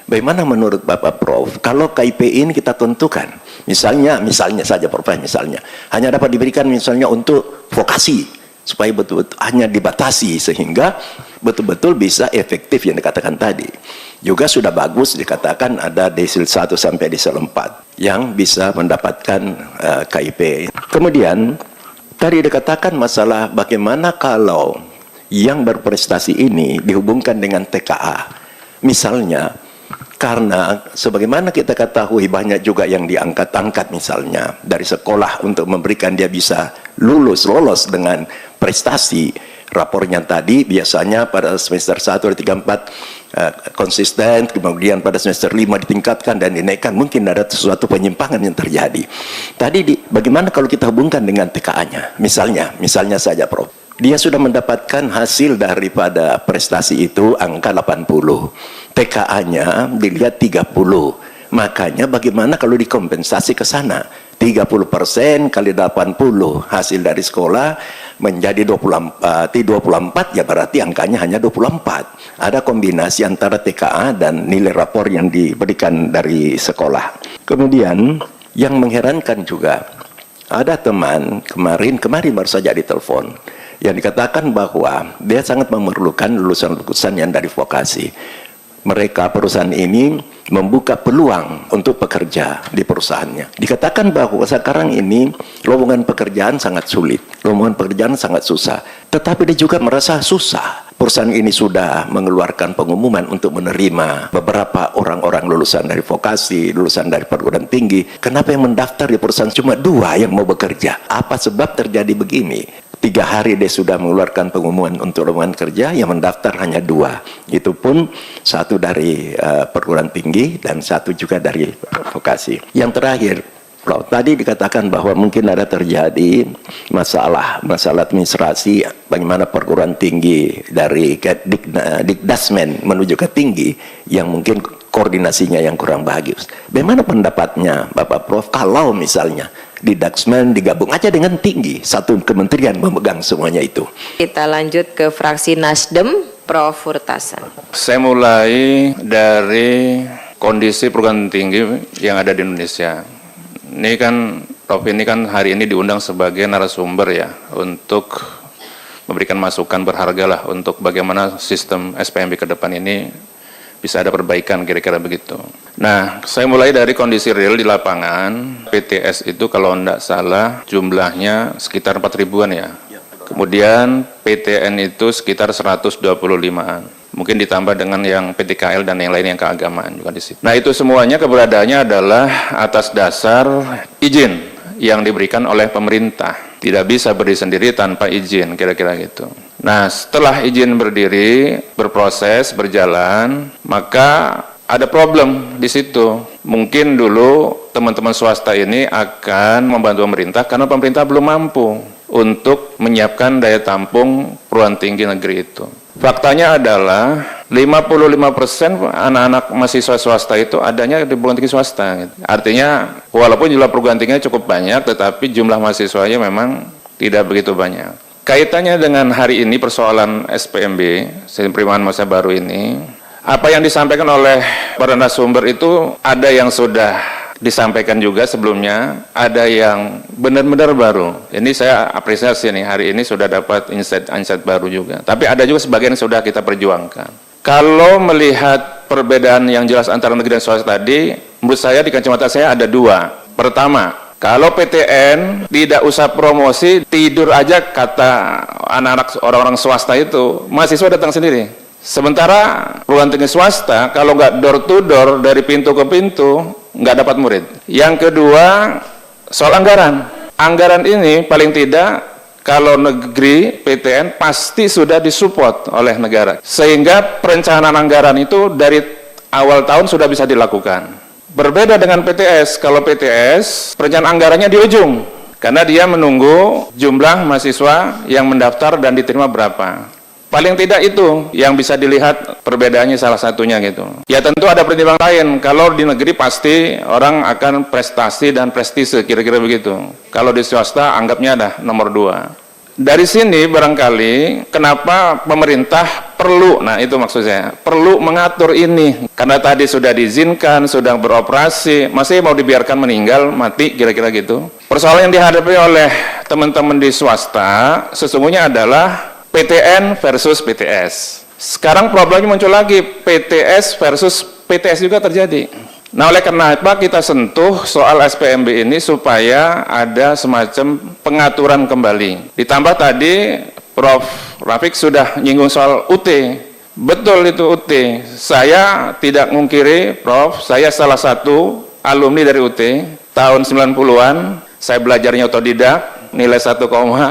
bagaimana menurut Bapak Prof kalau KIP ini kita tentukan, misalnya saja Prof, misalnya hanya dapat diberikan misalnya untuk vokasi, supaya betul-betul hanya dibatasi sehingga betul-betul bisa efektif yang dikatakan tadi. Juga sudah bagus dikatakan ada desil 1 sampai desil 4 yang bisa mendapatkan KIP. Kemudian tadi dikatakan masalah bagaimana kalau yang berprestasi ini dihubungkan dengan TKA. Misalnya, karena sebagaimana kita ketahui banyak juga yang diangkat-angkat misalnya dari sekolah untuk memberikan dia bisa lolos dengan prestasi. Rapornya tadi biasanya pada semester 1, 3, 4 konsisten, kemudian pada semester 5 ditingkatkan dan dinaikkan. Mungkin ada sesuatu penyimpangan yang terjadi. Tadi bagaimana kalau kita hubungkan dengan TKA-nya? Misalnya saja Prof, dia sudah mendapatkan hasil daripada prestasi itu angka 80. TKA-nya dilihat 30. Makanya bagaimana kalau dikompensasi ke sana? 30% kali 80 hasil dari sekolah menjadi 24, ya berarti angkanya hanya 24. Ada kombinasi antara TKA dan nilai rapor yang diberikan dari sekolah. Kemudian yang mengherankan juga, ada teman kemarin baru saja ditelepon yang dikatakan bahwa dia sangat memerlukan lulusan-lulusan yang dari vokasi. Mereka perusahaan ini membuka peluang untuk pekerja di perusahaannya. Dikatakan bahwa sekarang ini lowongan pekerjaan sangat sulit, lowongan pekerjaan sangat susah. Tetapi dia juga merasa susah. Perusahaan ini sudah mengeluarkan pengumuman untuk menerima beberapa orang-orang lulusan dari vokasi, lulusan dari perguruan tinggi. Kenapa yang mendaftar di perusahaan cuma 2 yang mau bekerja? Apa sebab terjadi begini? 3 hari dia sudah mengeluarkan pengumuman untuk lowongan kerja, yang mendaftar hanya 2. Itu pun 1 dari perguruan tinggi dan 1 juga dari vokasi. Yang terakhir, Prof, tadi dikatakan bahwa mungkin ada terjadi masalah administrasi, bagaimana perguruan tinggi dari Dikdasmen menuju ke tinggi yang mungkin koordinasinya yang kurang bagus. Bagaimana pendapatnya Bapak Prof kalau misalnya Dikdasmen digabung aja dengan tinggi, satu kementerian memegang semuanya itu? Kita lanjut ke fraksi Nasdem, Prof. Furtasan. Saya mulai dari kondisi perguruan tinggi yang ada di Indonesia. Ini kan Prof ini kan hari ini diundang sebagai narasumber ya untuk memberikan masukan berharga lah untuk bagaimana sistem SPMB ke depan ini bisa ada perbaikan kira-kira begitu. Nah, saya mulai dari kondisi real di lapangan. PTS itu kalau tidak salah jumlahnya sekitar 4.000-an ya. Kemudian PTN itu sekitar 125-an. Mungkin ditambah dengan yang PTKL dan yang lain yang keagamaan juga di situ. Nah, itu semuanya keberadaannya adalah atas dasar izin yang diberikan oleh pemerintah. Tidak bisa berdiri sendiri tanpa izin, kira-kira gitu. Nah, setelah izin berdiri, berproses, berjalan, maka ada problem di situ. Mungkin dulu teman-teman swasta ini akan membantu pemerintah karena pemerintah belum mampu untuk menyiapkan daya tampung perguruan tinggi negeri itu. Faktanya adalah 55% anak-anak mahasiswa swasta itu adanya di perguruan tinggi swasta. Gitu. Artinya walaupun jumlah perguruan tingginya cukup banyak, tetapi jumlah mahasiswanya memang tidak begitu banyak. Kaitannya dengan hari ini persoalan SPMB, sistem penerimaan masa baru ini, apa yang disampaikan oleh para narasumber itu ada yang sudah disampaikan juga sebelumnya, ada yang benar-benar baru. Ini saya apresiasi nih, hari ini sudah dapat insight baru juga. Tapi ada juga sebagian yang sudah kita perjuangkan. Kalau melihat perbedaan yang jelas antara negeri dan swasta tadi, menurut saya di kacamata saya ada dua. Pertama, kalau PTN tidak usah promosi, tidur aja kata anak-anak orang-orang swasta itu, mahasiswa datang sendiri. Sementara perguruan tinggi swasta, kalau nggak door to door, dari pintu ke pintu, nggak dapat murid. Yang kedua, soal anggaran. Anggaran ini paling tidak kalau negeri PTN pasti sudah disupport oleh negara. Sehingga perencanaan anggaran itu dari awal tahun sudah bisa dilakukan. Berbeda dengan PTS, kalau PTS perencanaan anggarannya di ujung. Karena dia menunggu jumlah mahasiswa yang mendaftar dan diterima berapa. Paling tidak itu yang bisa dilihat perbedaannya salah satunya gitu. Ya tentu ada pertimbangan lain. Kalau di negeri pasti orang akan prestasi dan prestise, kira-kira begitu. Kalau di swasta anggapnya ada nomor 2. Dari sini barangkali kenapa pemerintah perlu, nah itu maksud saya, perlu mengatur ini. Karena tadi sudah diizinkan, sudah beroperasi, masih mau dibiarkan meninggal, mati, kira-kira gitu. Persoalan yang dihadapi oleh teman-teman di swasta sesungguhnya adalah PTN versus PTS. Sekarang problemnya muncul lagi, PTS versus PTS juga terjadi. Nah, oleh karena apa kita sentuh soal SPMB ini supaya ada semacam pengaturan kembali. Ditambah tadi Prof. Rafiq sudah nyinggung soal UT. Betul itu UT. Saya tidak mungkiri, Prof, saya salah satu alumni dari UT tahun 90-an. Saya belajarnya otodidak. Nilai 1,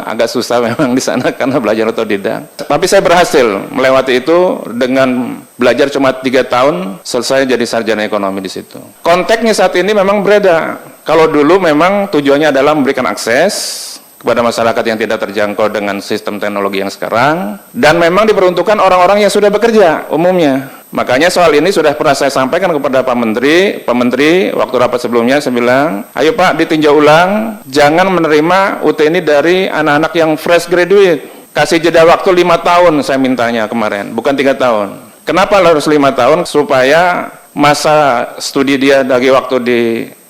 agak susah memang di sana karena belajar otodidak. Tapi saya berhasil melewati itu dengan belajar cuma 3 tahun, selesai jadi sarjana ekonomi di situ. Konteksnya saat ini memang berbeda. Kalau dulu memang tujuannya adalah memberikan akses kepada masyarakat yang tidak terjangkau dengan sistem teknologi yang sekarang, dan memang diperuntukkan orang-orang yang sudah bekerja umumnya. Makanya soal ini sudah pernah saya sampaikan kepada Pak Menteri waktu rapat sebelumnya, saya bilang, ayo Pak ditinjau ulang, jangan menerima UT ini dari anak-anak yang fresh graduate. Kasih jeda waktu 5 tahun saya mintanya kemarin, bukan 3 tahun. Kenapa harus 5 tahun? Supaya masa studi dia dari waktu di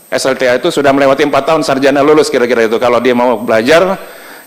SLTA itu sudah melewati 4 tahun, sarjana lulus kira-kira itu. Kalau dia mau belajar,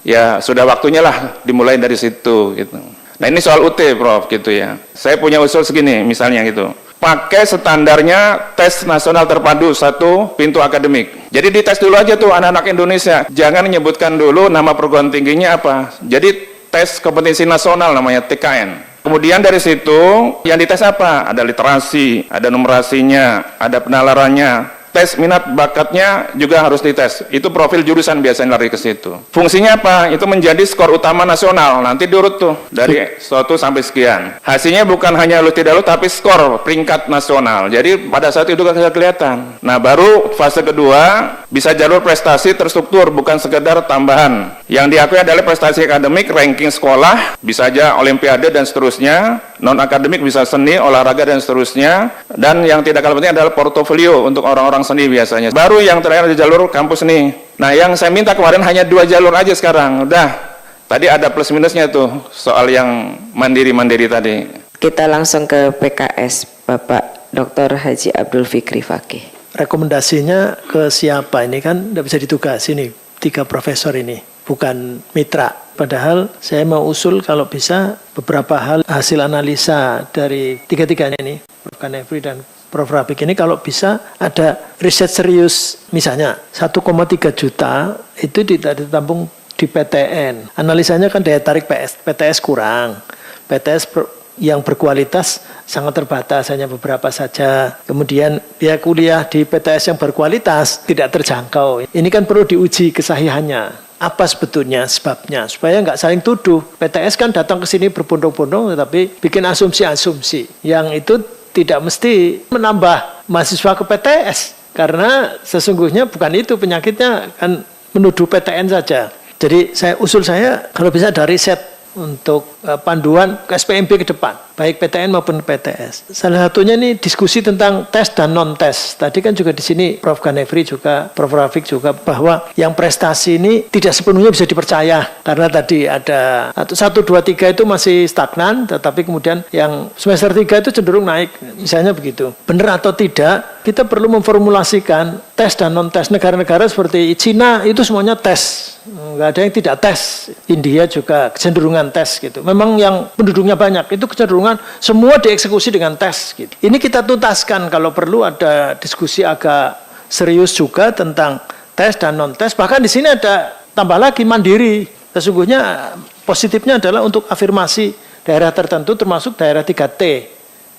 ya sudah waktunya lah dimulai dari situ gitu. Nah ini soal UT, Prof, gitu ya. Saya punya usul segini, misalnya gitu. Pakai standarnya tes nasional terpadu 1 pintu akademik. Jadi dites dulu aja tuh anak-anak Indonesia. Jangan menyebutkan dulu nama perguruan tingginya apa. Jadi tes kompetensi nasional namanya TKN. Kemudian dari situ yang dites apa? Ada literasi, ada numerasinya, ada penalarannya. Tes minat bakatnya juga harus dites. Itu profil jurusan biasanya lari ke situ. Fungsinya apa? Itu menjadi skor utama nasional. Nanti diurut tuh dari 1 sampai sekian. Hasilnya bukan hanya lulus tidak lulus, tapi skor peringkat nasional. Jadi pada saat itu juga kelihatan. Nah baru fase kedua bisa jalur prestasi terstruktur, bukan sekedar tambahan. Yang diakui adalah prestasi akademik, ranking sekolah, bisa aja olimpiade dan seterusnya, non-akademik bisa seni, olahraga dan seterusnya, dan yang tidak kalah penting adalah portofolio untuk orang-orang seni biasanya. Baru yang terakhir ada jalur kampus seni. Nah, yang saya minta kemarin hanya 2 jalur aja sekarang, udah. Tadi ada plus minusnya tuh, soal yang mandiri-mandiri tadi. Kita langsung ke PKS, Bapak Dr. Haji Abdul Fikri Fakih. Rekomendasinya ke siapa ini kan tidak bisa ditugasi nih 3 profesor ini, bukan mitra. Padahal saya mau usul kalau bisa beberapa hal hasil analisa dari 3-tiganya ini, Prof. Kanefri dan Prof. Rafiq ini kalau bisa ada riset serius, misalnya 1,3 juta itu tidak ditampung di PTN. Analisanya kan daya tarik PTS kurang, PTS yang berkualitas sangat terbatas, hanya beberapa saja. Kemudian biaya kuliah di PTS yang berkualitas tidak terjangkau. Ini kan perlu diuji kesahihannya. Apa sebetulnya sebabnya? Supaya nggak saling tuduh. PTS kan datang ke sini berbondong-bondong tetapi bikin asumsi-asumsi. Yang itu tidak mesti menambah mahasiswa ke PTS. Karena sesungguhnya bukan itu penyakitnya, kan menuduh PTN saja. Jadi usul saya kalau bisa ada riset untuk panduan ke SPMB ke depan, baik PTN maupun PTS. Salah satunya ini diskusi tentang tes dan non-tes. Tadi kan juga di sini Prof. Kanefri juga, Prof. Rafiq juga, bahwa yang prestasi ini tidak sepenuhnya bisa dipercaya. Karena tadi ada 1, 2, 3 itu masih stagnan, tetapi kemudian yang semester 3 itu cenderung naik. Misalnya begitu. Benar atau tidak, kita perlu memformulasikan tes dan non-tes. Negara-negara seperti Cina itu semuanya tes. Nggak ada yang tidak tes. India juga kecenderungan tes gitu. Memang yang penduduknya banyak itu kecenderungan semua dieksekusi dengan tes gitu. Ini kita tuntaskan, kalau perlu ada diskusi agak serius juga tentang tes dan non tes. Bahkan di sini ada tambah lagi mandiri. Sesungguhnya positifnya adalah untuk afirmasi daerah tertentu termasuk daerah 3T.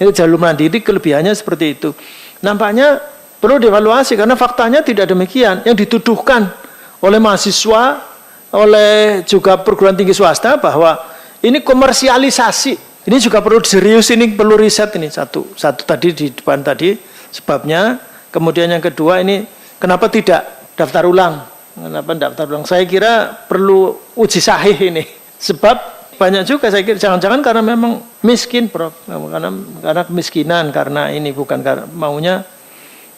Ini jalur mandiri kelebihannya seperti itu. Nampaknya perlu dievaluasi karena faktanya tidak demikian. Yang dituduhkan oleh mahasiswa, oleh juga perguruan tinggi swasta bahwa ini komersialisasi. Ini juga perlu serius, ini perlu riset ini satu tadi di depan tadi sebabnya. Kemudian yang kedua ini kenapa tidak daftar ulang? Kenapa daftar ulang? Saya kira perlu uji sahih ini. Sebab banyak juga saya kira jangan-jangan karena memang miskin, Prof. Karena kemiskinan, karena ini bukan karena maunya.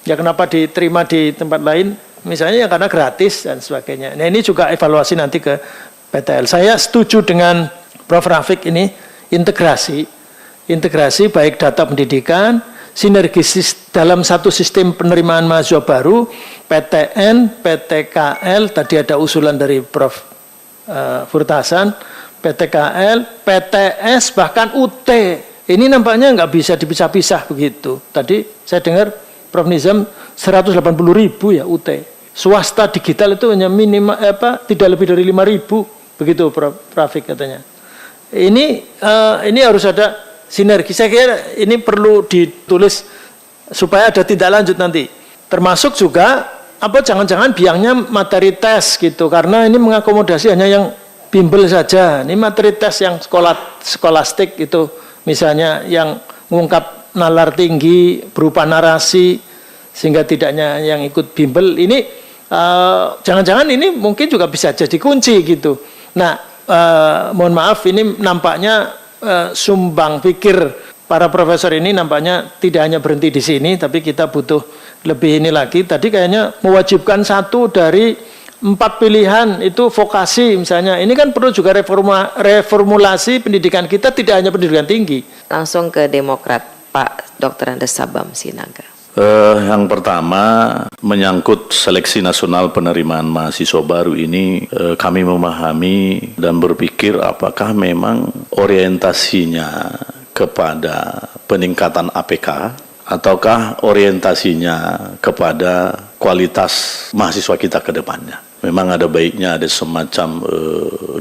Ya kenapa diterima di tempat lain? Misalnya ya karena gratis dan sebagainya. Nah ini juga evaluasi nanti ke PTL. Saya setuju dengan Prof. Rafiq ini integrasi baik data pendidikan, sinergis dalam satu sistem penerimaan mahasiswa baru, PTN, PTKL, tadi ada usulan dari Prof. Furtasan, PTKL, PTS, bahkan UT. Ini nampaknya nggak bisa dipisah-pisah begitu. Tadi saya dengar Prof. Nizam 180.000 ya UT. Swasta digital itu hanya minimal tidak lebih dari 5.000 begitu Prof. Rafiq katanya. Ini harus ada sinergi. Saya kira ini perlu ditulis supaya ada tindak lanjut nanti. Termasuk juga jangan-jangan biangnya materi tes gitu, karena ini mengakomodasi hanya yang bimbel saja. Ini materi tes yang skolastik itu, misalnya yang mengungkap nalar tinggi berupa narasi sehingga tidaknya yang ikut bimbel. Ini jangan-jangan ini mungkin juga bisa jadi kunci gitu. Nah, mohon maaf ini nampaknya sumbang pikir para profesor ini nampaknya tidak hanya berhenti di sini, tapi kita butuh lebih ini lagi. Tadi kayaknya mewajibkan 1 dari 4 pilihan itu vokasi misalnya. Ini kan perlu juga reformulasi pendidikan kita, tidak hanya pendidikan tinggi. Langsung ke Demokrat, Pak Dr. Andes Sabam Sinaga. Yang pertama menyangkut seleksi nasional penerimaan mahasiswa baru ini, kami memahami dan berpikir apakah memang orientasinya kepada peningkatan APK ataukah orientasinya kepada kualitas mahasiswa kita ke depannya. Memang ada baiknya ada semacam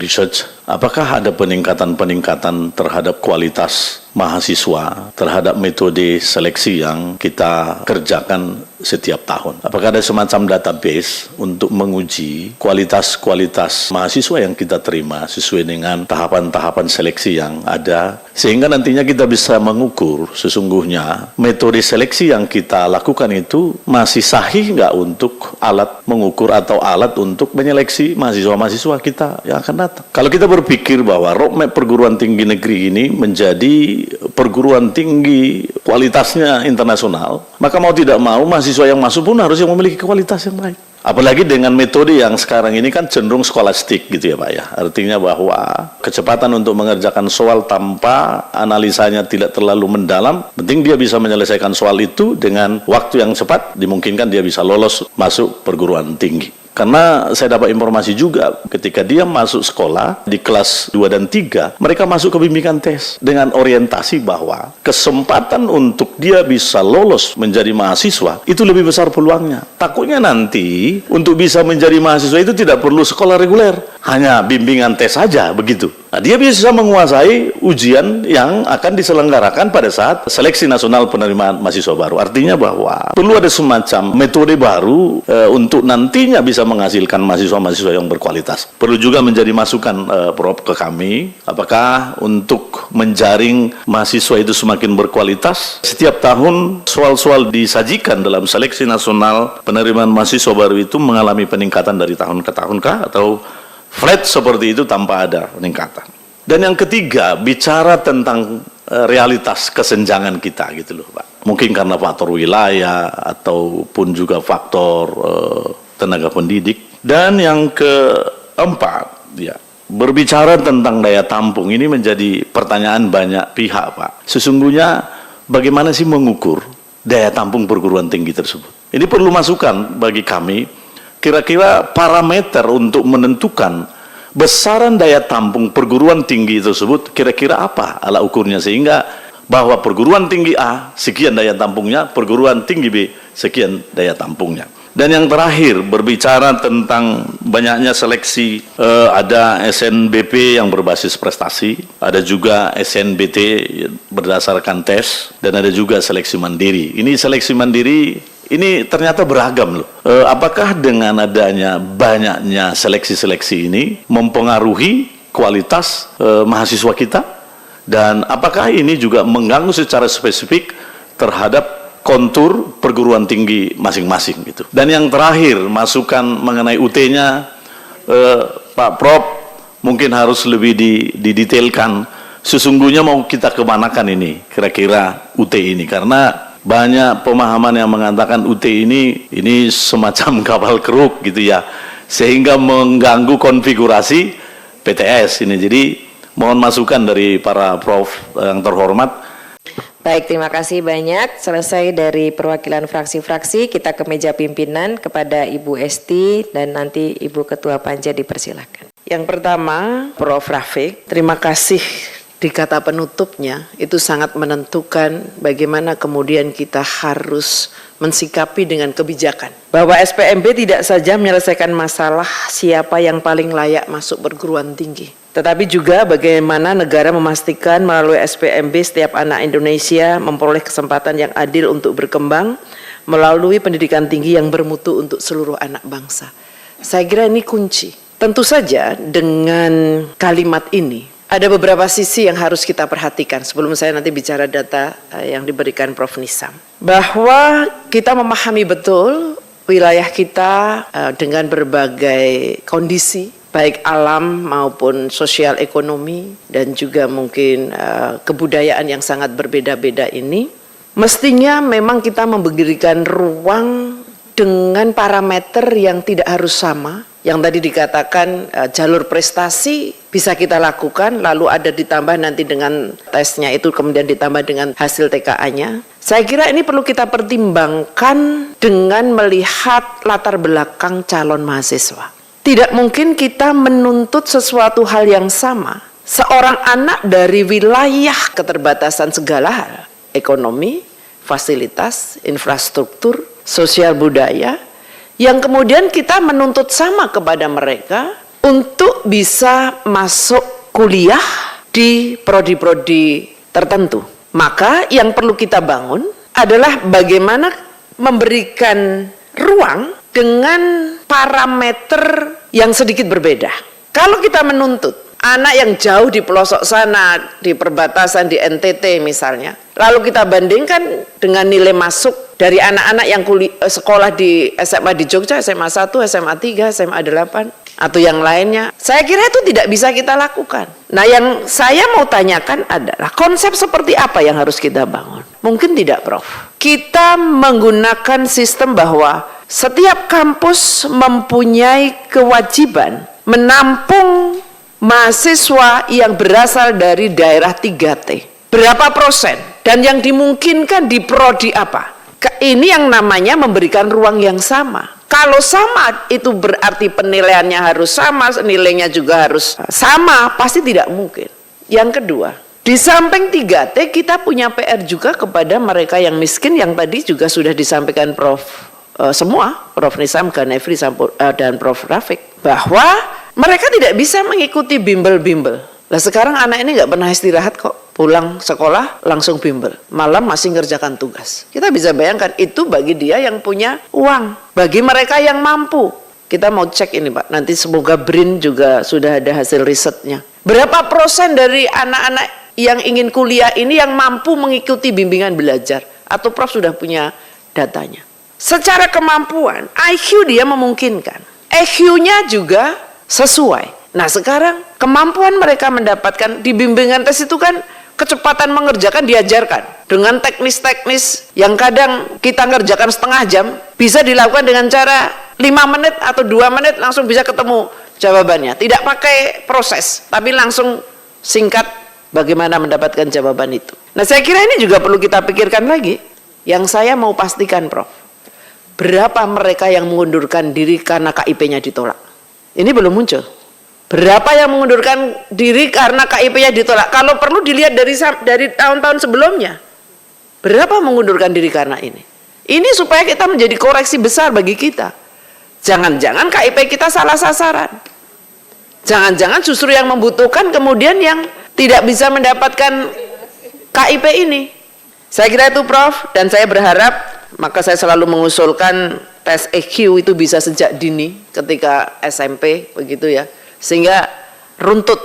research apakah ada peningkatan-peningkatan terhadap kualitas mahasiswa, terhadap metode seleksi yang kita kerjakan setiap tahun? Apakah ada semacam database untuk menguji kualitas-kualitas mahasiswa yang kita terima sesuai dengan tahapan-tahapan seleksi yang ada, sehingga nantinya kita bisa mengukur sesungguhnya metode seleksi yang kita lakukan itu masih sahih nggak untuk alat mengukur atau alat untuk menyeleksi mahasiswa-mahasiswa kita yang akan datang. Kalau kita berpikir bahwa roadmap perguruan tinggi negeri ini menjadi perguruan tinggi kualitasnya internasional, maka mau tidak mau mahasiswa yang masuk pun harus yang memiliki kualitas yang baik. Apalagi dengan metode yang sekarang ini kan cenderung skolastik gitu ya Pak ya. Artinya bahwa kecepatan untuk mengerjakan soal tanpa analisanya tidak terlalu mendalam, penting dia bisa menyelesaikan soal itu dengan waktu yang cepat, dimungkinkan dia bisa lolos masuk perguruan tinggi. Karena saya dapat informasi juga ketika dia masuk sekolah di kelas 2 dan 3, mereka masuk ke bimbingan tes dengan orientasi bahwa kesempatan untuk dia bisa lolos menjadi mahasiswa itu lebih besar peluangnya. Takutnya nanti untuk bisa menjadi mahasiswa itu tidak perlu sekolah reguler, hanya bimbingan tes saja begitu. Nah, dia bisa menguasai ujian yang akan diselenggarakan pada saat seleksi nasional penerimaan mahasiswa baru. Artinya bahwa perlu ada semacam metode baru untuk nantinya bisa menghasilkan mahasiswa-mahasiswa yang berkualitas. Perlu juga menjadi masukan Prof ke kami, apakah untuk menjaring mahasiswa itu semakin berkualitas, setiap tahun soal-soal disajikan dalam seleksi nasional penerimaan mahasiswa baru itu mengalami peningkatan dari tahun ke tahun kah, atau flat seperti itu tanpa ada peningkatan. Dan yang ketiga, bicara tentang realitas kesenjangan kita gitu loh Pak. Mungkin karena faktor wilayah ataupun juga faktor tenaga pendidik. Dan yang keempat, ya, berbicara tentang daya tampung ini menjadi pertanyaan banyak pihak Pak. Sesungguhnya bagaimana sih mengukur daya tampung perguruan tinggi tersebut? Ini perlu masukan bagi kami. Kira-kira parameter untuk menentukan besaran daya tampung perguruan tinggi tersebut kira-kira apa alat ukurnya, sehingga bahwa perguruan tinggi A sekian daya tampungnya, perguruan tinggi B sekian daya tampungnya. Dan yang terakhir, berbicara tentang banyaknya seleksi, ada SNBP yang berbasis prestasi, ada juga SNBT berdasarkan tes, dan ada juga seleksi mandiri. Ini seleksi mandiri ini ternyata beragam loh. Apakah dengan adanya banyaknya seleksi-seleksi ini mempengaruhi kualitas mahasiswa kita? Dan apakah ini juga mengganggu secara spesifik terhadap kontur perguruan tinggi masing-masing gitu? Dan yang terakhir, masukan mengenai UT-nya, Pak Prof mungkin harus lebih didetailkan. Sesungguhnya mau kita kemanakan ini kira-kira UT ini? Karena banyak pemahaman yang mengatakan UT ini semacam kapal keruk gitu ya, sehingga mengganggu konfigurasi PTS ini. Jadi mohon masukan dari para Prof yang terhormat. Baik, terima kasih banyak. Selesai dari perwakilan fraksi-fraksi, kita ke meja pimpinan kepada Ibu Esti dan nanti Ibu Ketua Panja dipersilakan. Yang pertama, Prof Rafiq, terima kasih. Di kata penutupnya itu sangat menentukan bagaimana kemudian kita harus mensikapi dengan kebijakan. Bahwa SPMB tidak saja menyelesaikan masalah siapa yang paling layak masuk perguruan tinggi, tetapi juga bagaimana negara memastikan melalui SPMB setiap anak Indonesia memperoleh kesempatan yang adil untuk berkembang melalui pendidikan tinggi yang bermutu untuk seluruh anak bangsa. Saya kira ini kunci. Tentu saja dengan kalimat ini ada beberapa sisi yang harus kita perhatikan sebelum saya nanti bicara data yang diberikan Prof Nisam. Bahwa kita memahami betul wilayah kita dengan berbagai kondisi, baik alam maupun sosial ekonomi dan juga mungkin kebudayaan yang sangat berbeda-beda ini. Mestinya memang kita memberikan ruang dengan parameter yang tidak harus sama. Yang tadi dikatakan jalur prestasi bisa kita lakukan, lalu ada ditambah nanti dengan tesnya itu kemudian ditambah dengan hasil TKA-nya. Saya kira ini perlu kita pertimbangkan dengan melihat latar belakang calon mahasiswa. Tidak mungkin kita menuntut sesuatu hal yang sama. Seorang anak dari wilayah keterbatasan segala hal, ekonomi, fasilitas, infrastruktur, sosial budaya, yang kemudian kita menuntut sama kepada mereka untuk bisa masuk kuliah di prodi-prodi tertentu. Maka yang perlu kita bangun adalah bagaimana memberikan ruang dengan parameter yang sedikit berbeda. Kalau kita menuntut anak yang jauh di pelosok sana, di perbatasan di NTT misalnya, lalu kita bandingkan dengan nilai masuk dari anak-anak yang sekolah di SMA di Jogja, SMA 1, SMA 3, SMA 8, atau yang lainnya, saya kira itu tidak bisa kita lakukan. Nah, yang saya mau tanyakan adalah konsep seperti apa yang harus kita bangun? Mungkin tidak, Prof. Kita menggunakan sistem bahwa setiap kampus mempunyai kewajiban menampung mahasiswa yang berasal dari daerah 3T. Berapa persen? Dan yang dimungkinkan di prodi apa? Ini yang namanya memberikan ruang yang sama. Kalau sama itu berarti penilaiannya harus sama, nilainya juga harus sama, pasti tidak mungkin. Yang kedua, di samping 3T kita punya PR juga kepada mereka yang miskin yang tadi juga sudah disampaikan Prof. Semua, Prof. Nizam, Ganefri, dan Prof. Rafiq, bahwa mereka tidak bisa mengikuti bimbel-bimbel. Nah, sekarang anak ini nggak pernah istirahat kok. Pulang sekolah langsung bimbel. Malam masih ngerjakan tugas. Kita bisa bayangkan itu bagi dia yang punya uang. Bagi mereka yang mampu. Kita mau cek ini Pak. Nanti semoga BRIN juga sudah ada hasil risetnya. Berapa persen dari anak-anak yang ingin kuliah ini yang mampu mengikuti bimbingan belajar? Atau Prof sudah punya datanya? Secara kemampuan, IQ dia memungkinkan. EQ-nya juga sesuai. Nah, sekarang kemampuan mereka mendapatkan di bimbingan tes itu kan kecepatan mengerjakan diajarkan dengan teknis-teknis yang kadang kita ngerjakan setengah jam bisa dilakukan dengan cara 5 menit atau 2 menit langsung bisa ketemu jawabannya. Tidak pakai proses, tapi langsung singkat bagaimana mendapatkan jawaban itu. Nah, saya kira ini juga perlu kita pikirkan lagi. Yang saya mau pastikan, Prof, berapa mereka yang mengundurkan diri karena KIP-nya ditolak? Ini belum muncul. Berapa yang mengundurkan diri karena KIP-nya ditolak? Kalau perlu dilihat dari tahun-tahun sebelumnya. Berapa mengundurkan diri karena ini? Ini supaya kita menjadi koreksi besar bagi kita. Jangan-jangan KIP kita salah sasaran. Jangan-jangan justru yang membutuhkan kemudian yang tidak bisa mendapatkan KIP ini. Saya kira itu Prof, dan saya berharap, maka saya selalu mengusulkan tes EQ itu bisa sejak dini ketika SMP begitu ya. Sehingga runtut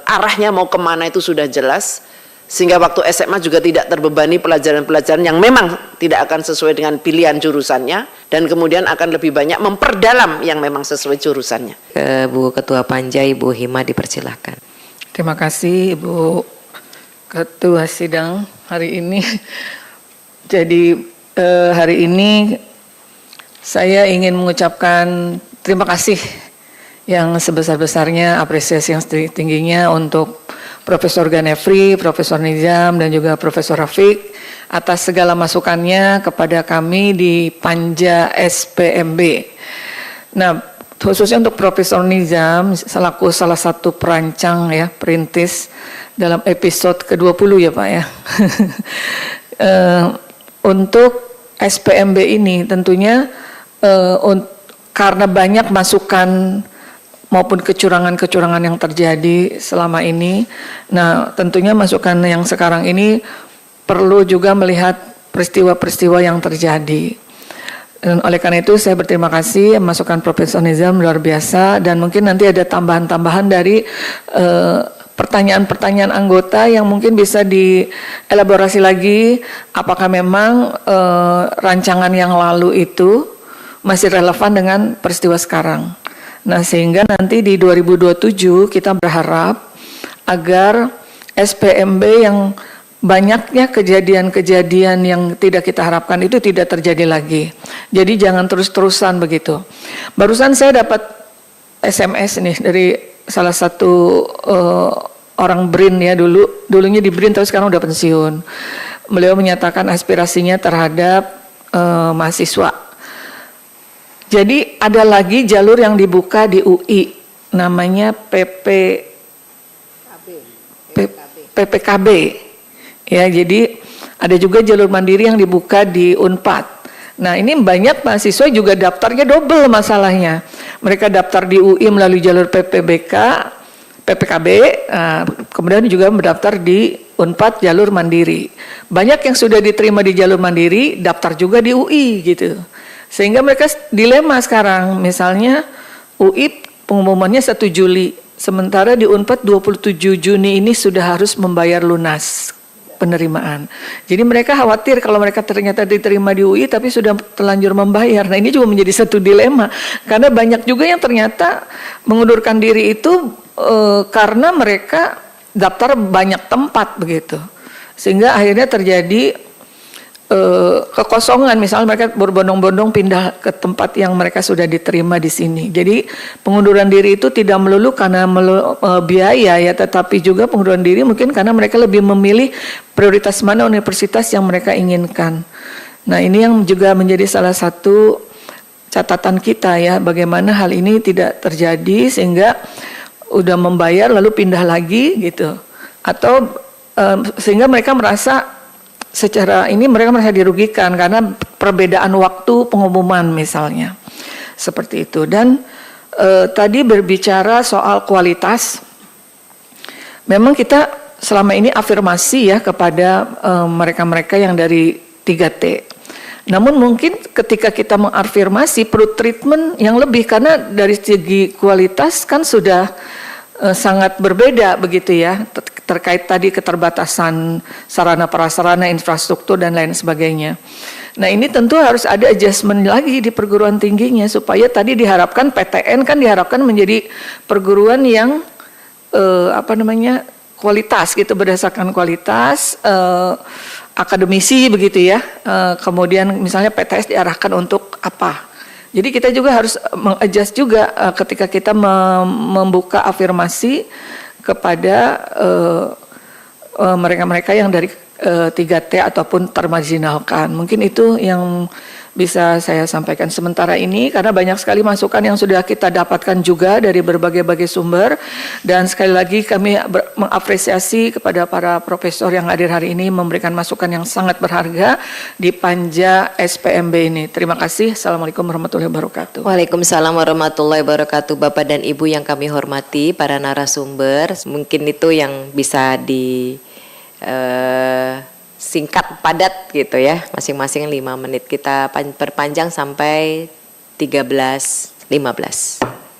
arahnya mau kemana itu sudah jelas, sehingga waktu SMA juga tidak terbebani pelajaran-pelajaran yang memang tidak akan sesuai dengan pilihan jurusannya, dan kemudian akan lebih banyak memperdalam yang memang sesuai jurusannya. Bu Ketua Panja, Ibu Hima, dipersilahkan. Terima kasih Ibu Ketua Sidang hari ini. Jadi hari ini saya ingin mengucapkan terima kasih yang sebesar-besarnya, apresiasi yang tingginya untuk Profesor Ganefri, Profesor Nizam, dan juga Profesor Rafiq atas segala masukannya kepada kami di Panja SPMB. Nah, khususnya untuk Profesor Nizam selaku salah satu perancang ya, perintis dalam episode ke-20 ya Pak ya. Untuk SPMB ini tentunya karena banyak masukan maupun kecurangan-kecurangan yang terjadi selama ini. Nah, tentunya masukan yang sekarang ini perlu juga melihat peristiwa-peristiwa yang terjadi. Dan oleh karena itu saya berterima kasih masukan Profesor Nizam luar biasa, dan mungkin nanti ada tambahan-tambahan dari pertanyaan-pertanyaan anggota yang mungkin bisa dielaborasi lagi apakah memang rancangan yang lalu itu masih relevan dengan peristiwa sekarang. Nah, sehingga nanti di 2027 kita berharap agar SPMB yang banyaknya kejadian-kejadian yang tidak kita harapkan itu tidak terjadi lagi. Jadi jangan terus-terusan begitu. Barusan saya dapat SMS nih dari salah satu orang BRIN ya, dulunya di BRIN tapi sekarang udah pensiun. Beliau menyatakan aspirasinya terhadap mahasiswa. Jadi ada lagi jalur yang dibuka di UI, namanya PPKB. Ya, jadi ada juga jalur mandiri yang dibuka di Unpad. Nah, ini banyak mahasiswa juga daftarnya double masalahnya. Mereka daftar di UI melalui jalur PPBK, PPKB, kemudian juga mendaftar di Unpad jalur mandiri. Banyak yang sudah diterima di jalur mandiri, daftar juga di UI gitu. Sehingga mereka dilema sekarang, misalnya UI pengumumannya 1 Juli, sementara di Unpad 27 Juni ini sudah harus membayar lunas penerimaan. Jadi mereka khawatir kalau mereka ternyata diterima di UI tapi sudah terlanjur membayar. Nah ini juga menjadi satu dilema karena banyak juga yang ternyata mengundurkan diri itu karena mereka daftar banyak tempat begitu, sehingga akhirnya terjadi kekosongan. Misalnya mereka berbondong-bondong pindah ke tempat yang mereka sudah diterima di sini. Jadi pengunduran diri itu tidak melulu karena biaya ya, tetapi juga pengunduran diri mungkin karena mereka lebih memilih prioritas mana universitas yang mereka inginkan. Nah ini yang juga menjadi salah satu catatan kita ya, bagaimana hal ini tidak terjadi sehingga udah membayar lalu pindah lagi gitu, atau sehingga mereka merasa secara ini mereka merasa dirugikan karena perbedaan waktu pengumuman misalnya seperti itu. Dan tadi berbicara soal kualitas, memang kita selama ini afirmasi ya kepada mereka-mereka yang dari 3T. Namun mungkin ketika kita mengafirmasi perlu treatment yang lebih karena dari segi kualitas kan sudah sangat berbeda begitu ya, terkait tadi keterbatasan sarana prasarana, infrastruktur dan lain sebagainya. Nah ini tentu harus ada adjustment lagi di perguruan tingginya supaya tadi diharapkan PTN kan diharapkan menjadi perguruan yang kualitas gitu, berdasarkan kualitas akademisi begitu ya. Kemudian misalnya PTS diarahkan untuk apa? Jadi kita juga harus mengadjust juga ketika kita membuka afirmasi kepada mereka-mereka yang dari 3T ataupun termarginalkan. Mungkin itu yang bisa saya sampaikan sementara ini karena banyak sekali masukan yang sudah kita dapatkan juga dari berbagai-bagai sumber, dan sekali lagi kami mengapresiasi kepada para profesor yang hadir hari ini memberikan masukan yang sangat berharga di Panja SPMB ini. Terima kasih. Assalamualaikum warahmatullahi wabarakatuh. Waalaikumsalam warahmatullahi wabarakatuh. Bapak dan Ibu yang kami hormati, para narasumber, mungkin itu yang bisa di singkat padat gitu ya, masing-masing 5 menit. Kita perpanjang sampai 13.15.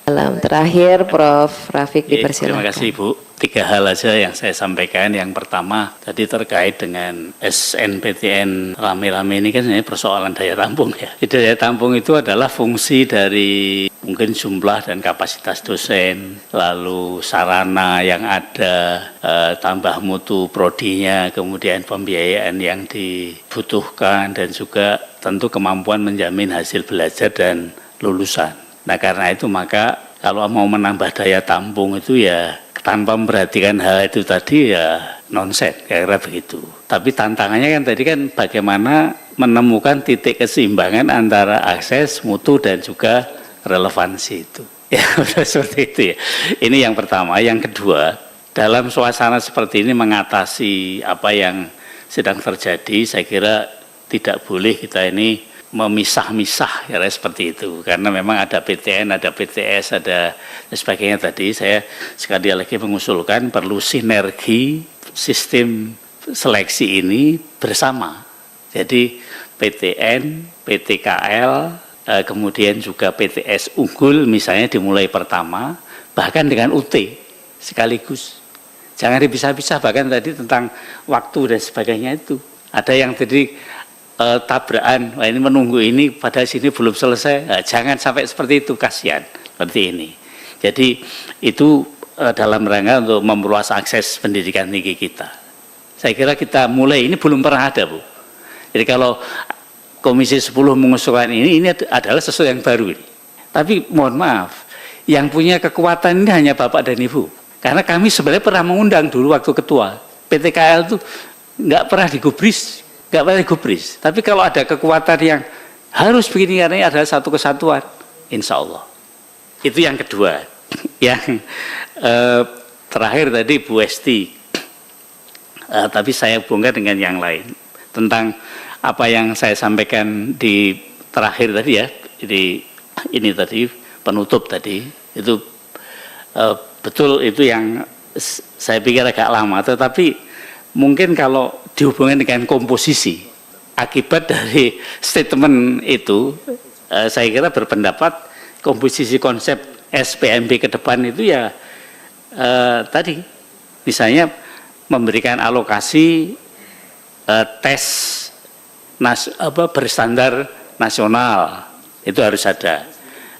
Salam terakhir Prof. Rafiq, dipersilakan. Terima kasih Ibu. 3 hal aja yang saya sampaikan. Yang pertama tadi terkait dengan SNPTN rame-rame ini kan sebenarnya persoalan daya tampung ya. Daya tampung itu adalah fungsi dari mungkin jumlah dan kapasitas dosen, lalu sarana yang ada, tambah mutu prodinya, kemudian pembiayaan yang dibutuhkan, dan juga tentu kemampuan menjamin hasil belajar dan lulusan. Nah karena itu maka kalau mau menambah daya tampung itu ya tanpa memperhatikan hal itu tadi ya nonsen, kira-kira begitu. Tapi tantangannya kan tadi kan bagaimana menemukan titik keseimbangan antara akses, mutu dan juga relevansi itu. Ya seperti itu ya. Ini yang pertama. Yang kedua, dalam suasana seperti ini mengatasi apa yang sedang terjadi, saya kira tidak boleh kita ini memisah-misah ya seperti itu, karena memang ada PTN, ada PTS, ada sebagainya. Tadi saya sekali lagi mengusulkan perlu sinergi sistem seleksi ini bersama. Jadi PTN, PTKL, kemudian juga PTS unggul misalnya dimulai pertama, bahkan dengan UT sekaligus. Jangan dipisah-pisah, bahkan tadi tentang waktu dan sebagainya itu. Ada yang tadi tabrakan, wah ini menunggu ini pada sini belum selesai, nah, jangan sampai seperti itu, kasihan seperti ini. Jadi itu dalam rangka untuk memperluas akses pendidikan tinggi kita. Saya kira kita mulai, ini belum pernah ada Bu. Jadi kalau Komisi 10 mengusulkan ini adalah sesuatu yang baru ini. Tapi mohon maaf, yang punya kekuatan ini hanya Bapak dan Ibu. Karena kami sebenarnya pernah mengundang dulu waktu ketua PTKL itu nggak pernah digubris. Nggak boleh gubris, tapi kalau ada kekuatan yang harus begini karena ini adalah satu kesatuan, insya Allah. Itu yang kedua. Yang terakhir tadi Bu Esti, tapi saya bongkar dengan yang lain tentang apa yang saya sampaikan di terakhir tadi ya, di ini tadi penutup tadi itu betul itu yang saya pikir agak lama, tetapi mungkin kalau dihubungkan dengan komposisi akibat dari statement itu, saya kira berpendapat komposisi konsep SPMB ke depan itu ya tadi misalnya memberikan alokasi tes berstandar nasional itu harus ada.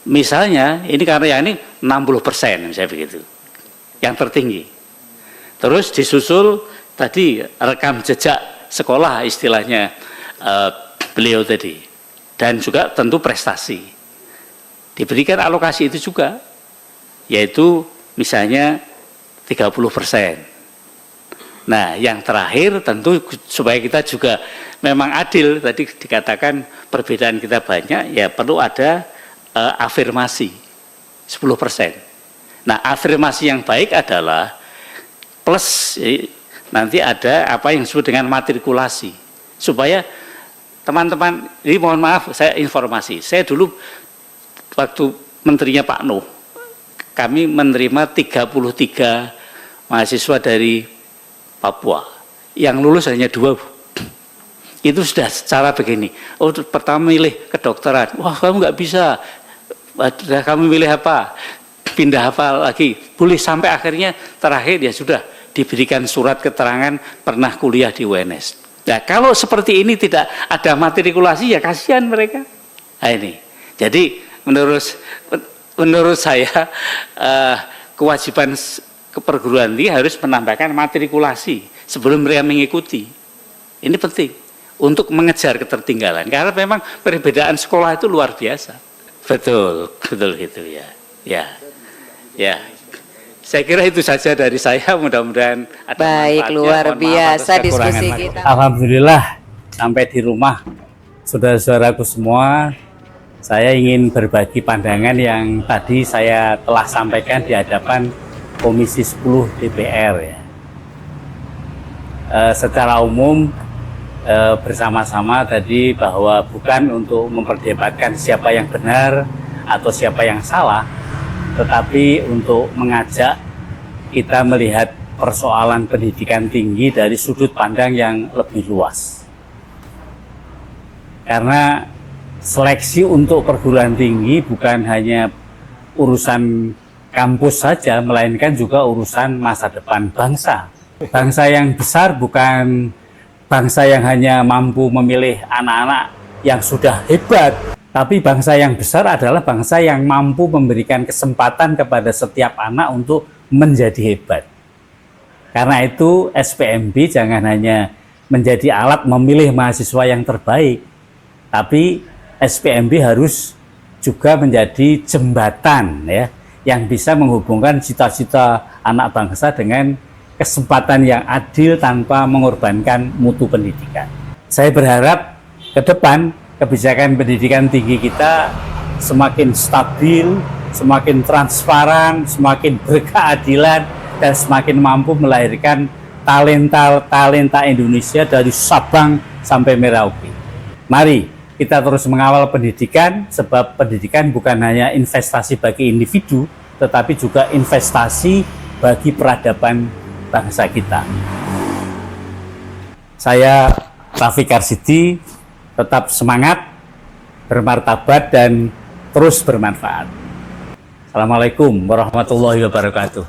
Misalnya ini karena yang ini 60% misalnya begitu, yang tertinggi. Terus disusul tadi rekam jejak sekolah istilahnya beliau tadi, dan juga tentu prestasi. Diberikan alokasi itu juga, yaitu misalnya 30%. Nah, yang terakhir tentu supaya kita juga memang adil, tadi dikatakan perbedaan kita banyak, ya perlu ada afirmasi 10%. Nah, afirmasi yang baik adalah plus nanti ada apa yang disebut dengan matrikulasi, supaya teman-teman, ini mohon maaf saya informasi, saya dulu waktu menterinya Pak Nuh, kami menerima 33 mahasiswa dari Papua, yang lulus hanya 2, Bu. Itu sudah secara begini, oh pertama milih kedokteran, wah kamu nggak bisa, kamu milih apa, pindah apa lagi, boleh, sampai akhirnya terakhir ya sudah diberikan surat keterangan pernah kuliah di UNS. Nah kalau seperti ini tidak ada matrikulasi ya kasihan mereka. Nah ini, jadi menurut saya kewajiban perguruan tinggi harus menambahkan matrikulasi sebelum mereka mengikuti. Ini penting untuk mengejar ketertinggalan, karena memang perbedaan sekolah itu luar biasa. Betul gitu ya. Ya. Saya kira itu saja dari saya, mudah-mudahan ada Baik, luar biasa diskusi kita. Alhamdulillah sampai di rumah saudara-saudaraku semua, saya ingin berbagi pandangan yang tadi saya telah sampaikan di hadapan Komisi 10 DPR ya. Secara umum bersama-sama tadi bahwa bukan untuk memperdebatkan siapa yang benar atau siapa yang salah, tetapi untuk mengajak kita melihat persoalan pendidikan tinggi dari sudut pandang yang lebih luas. Karena seleksi untuk perguruan tinggi bukan hanya urusan kampus saja, melainkan juga urusan masa depan bangsa. Bangsa yang besar bukan bangsa yang hanya mampu memilih anak-anak yang sudah hebat, tapi bangsa yang besar adalah bangsa yang mampu memberikan kesempatan kepada setiap anak untuk menjadi hebat. Karena itu SPMB jangan hanya menjadi alat memilih mahasiswa yang terbaik, tapi SPMB harus juga menjadi jembatan ya, yang bisa menghubungkan cita-cita anak bangsa dengan kesempatan yang adil tanpa mengorbankan mutu pendidikan. Saya berharap ke depan kebijakan pendidikan tinggi kita semakin stabil, semakin transparan, semakin berkeadilan, dan semakin mampu melahirkan talenta Indonesia dari Sabang sampai Merauke. Mari kita terus mengawal pendidikan, sebab pendidikan bukan hanya investasi bagi individu, tetapi juga investasi bagi peradaban bangsa kita. Saya Rafiq Arsidi, tetap semangat, bermartabat, dan terus bermanfaat. Assalamualaikum warahmatullahi wabarakatuh.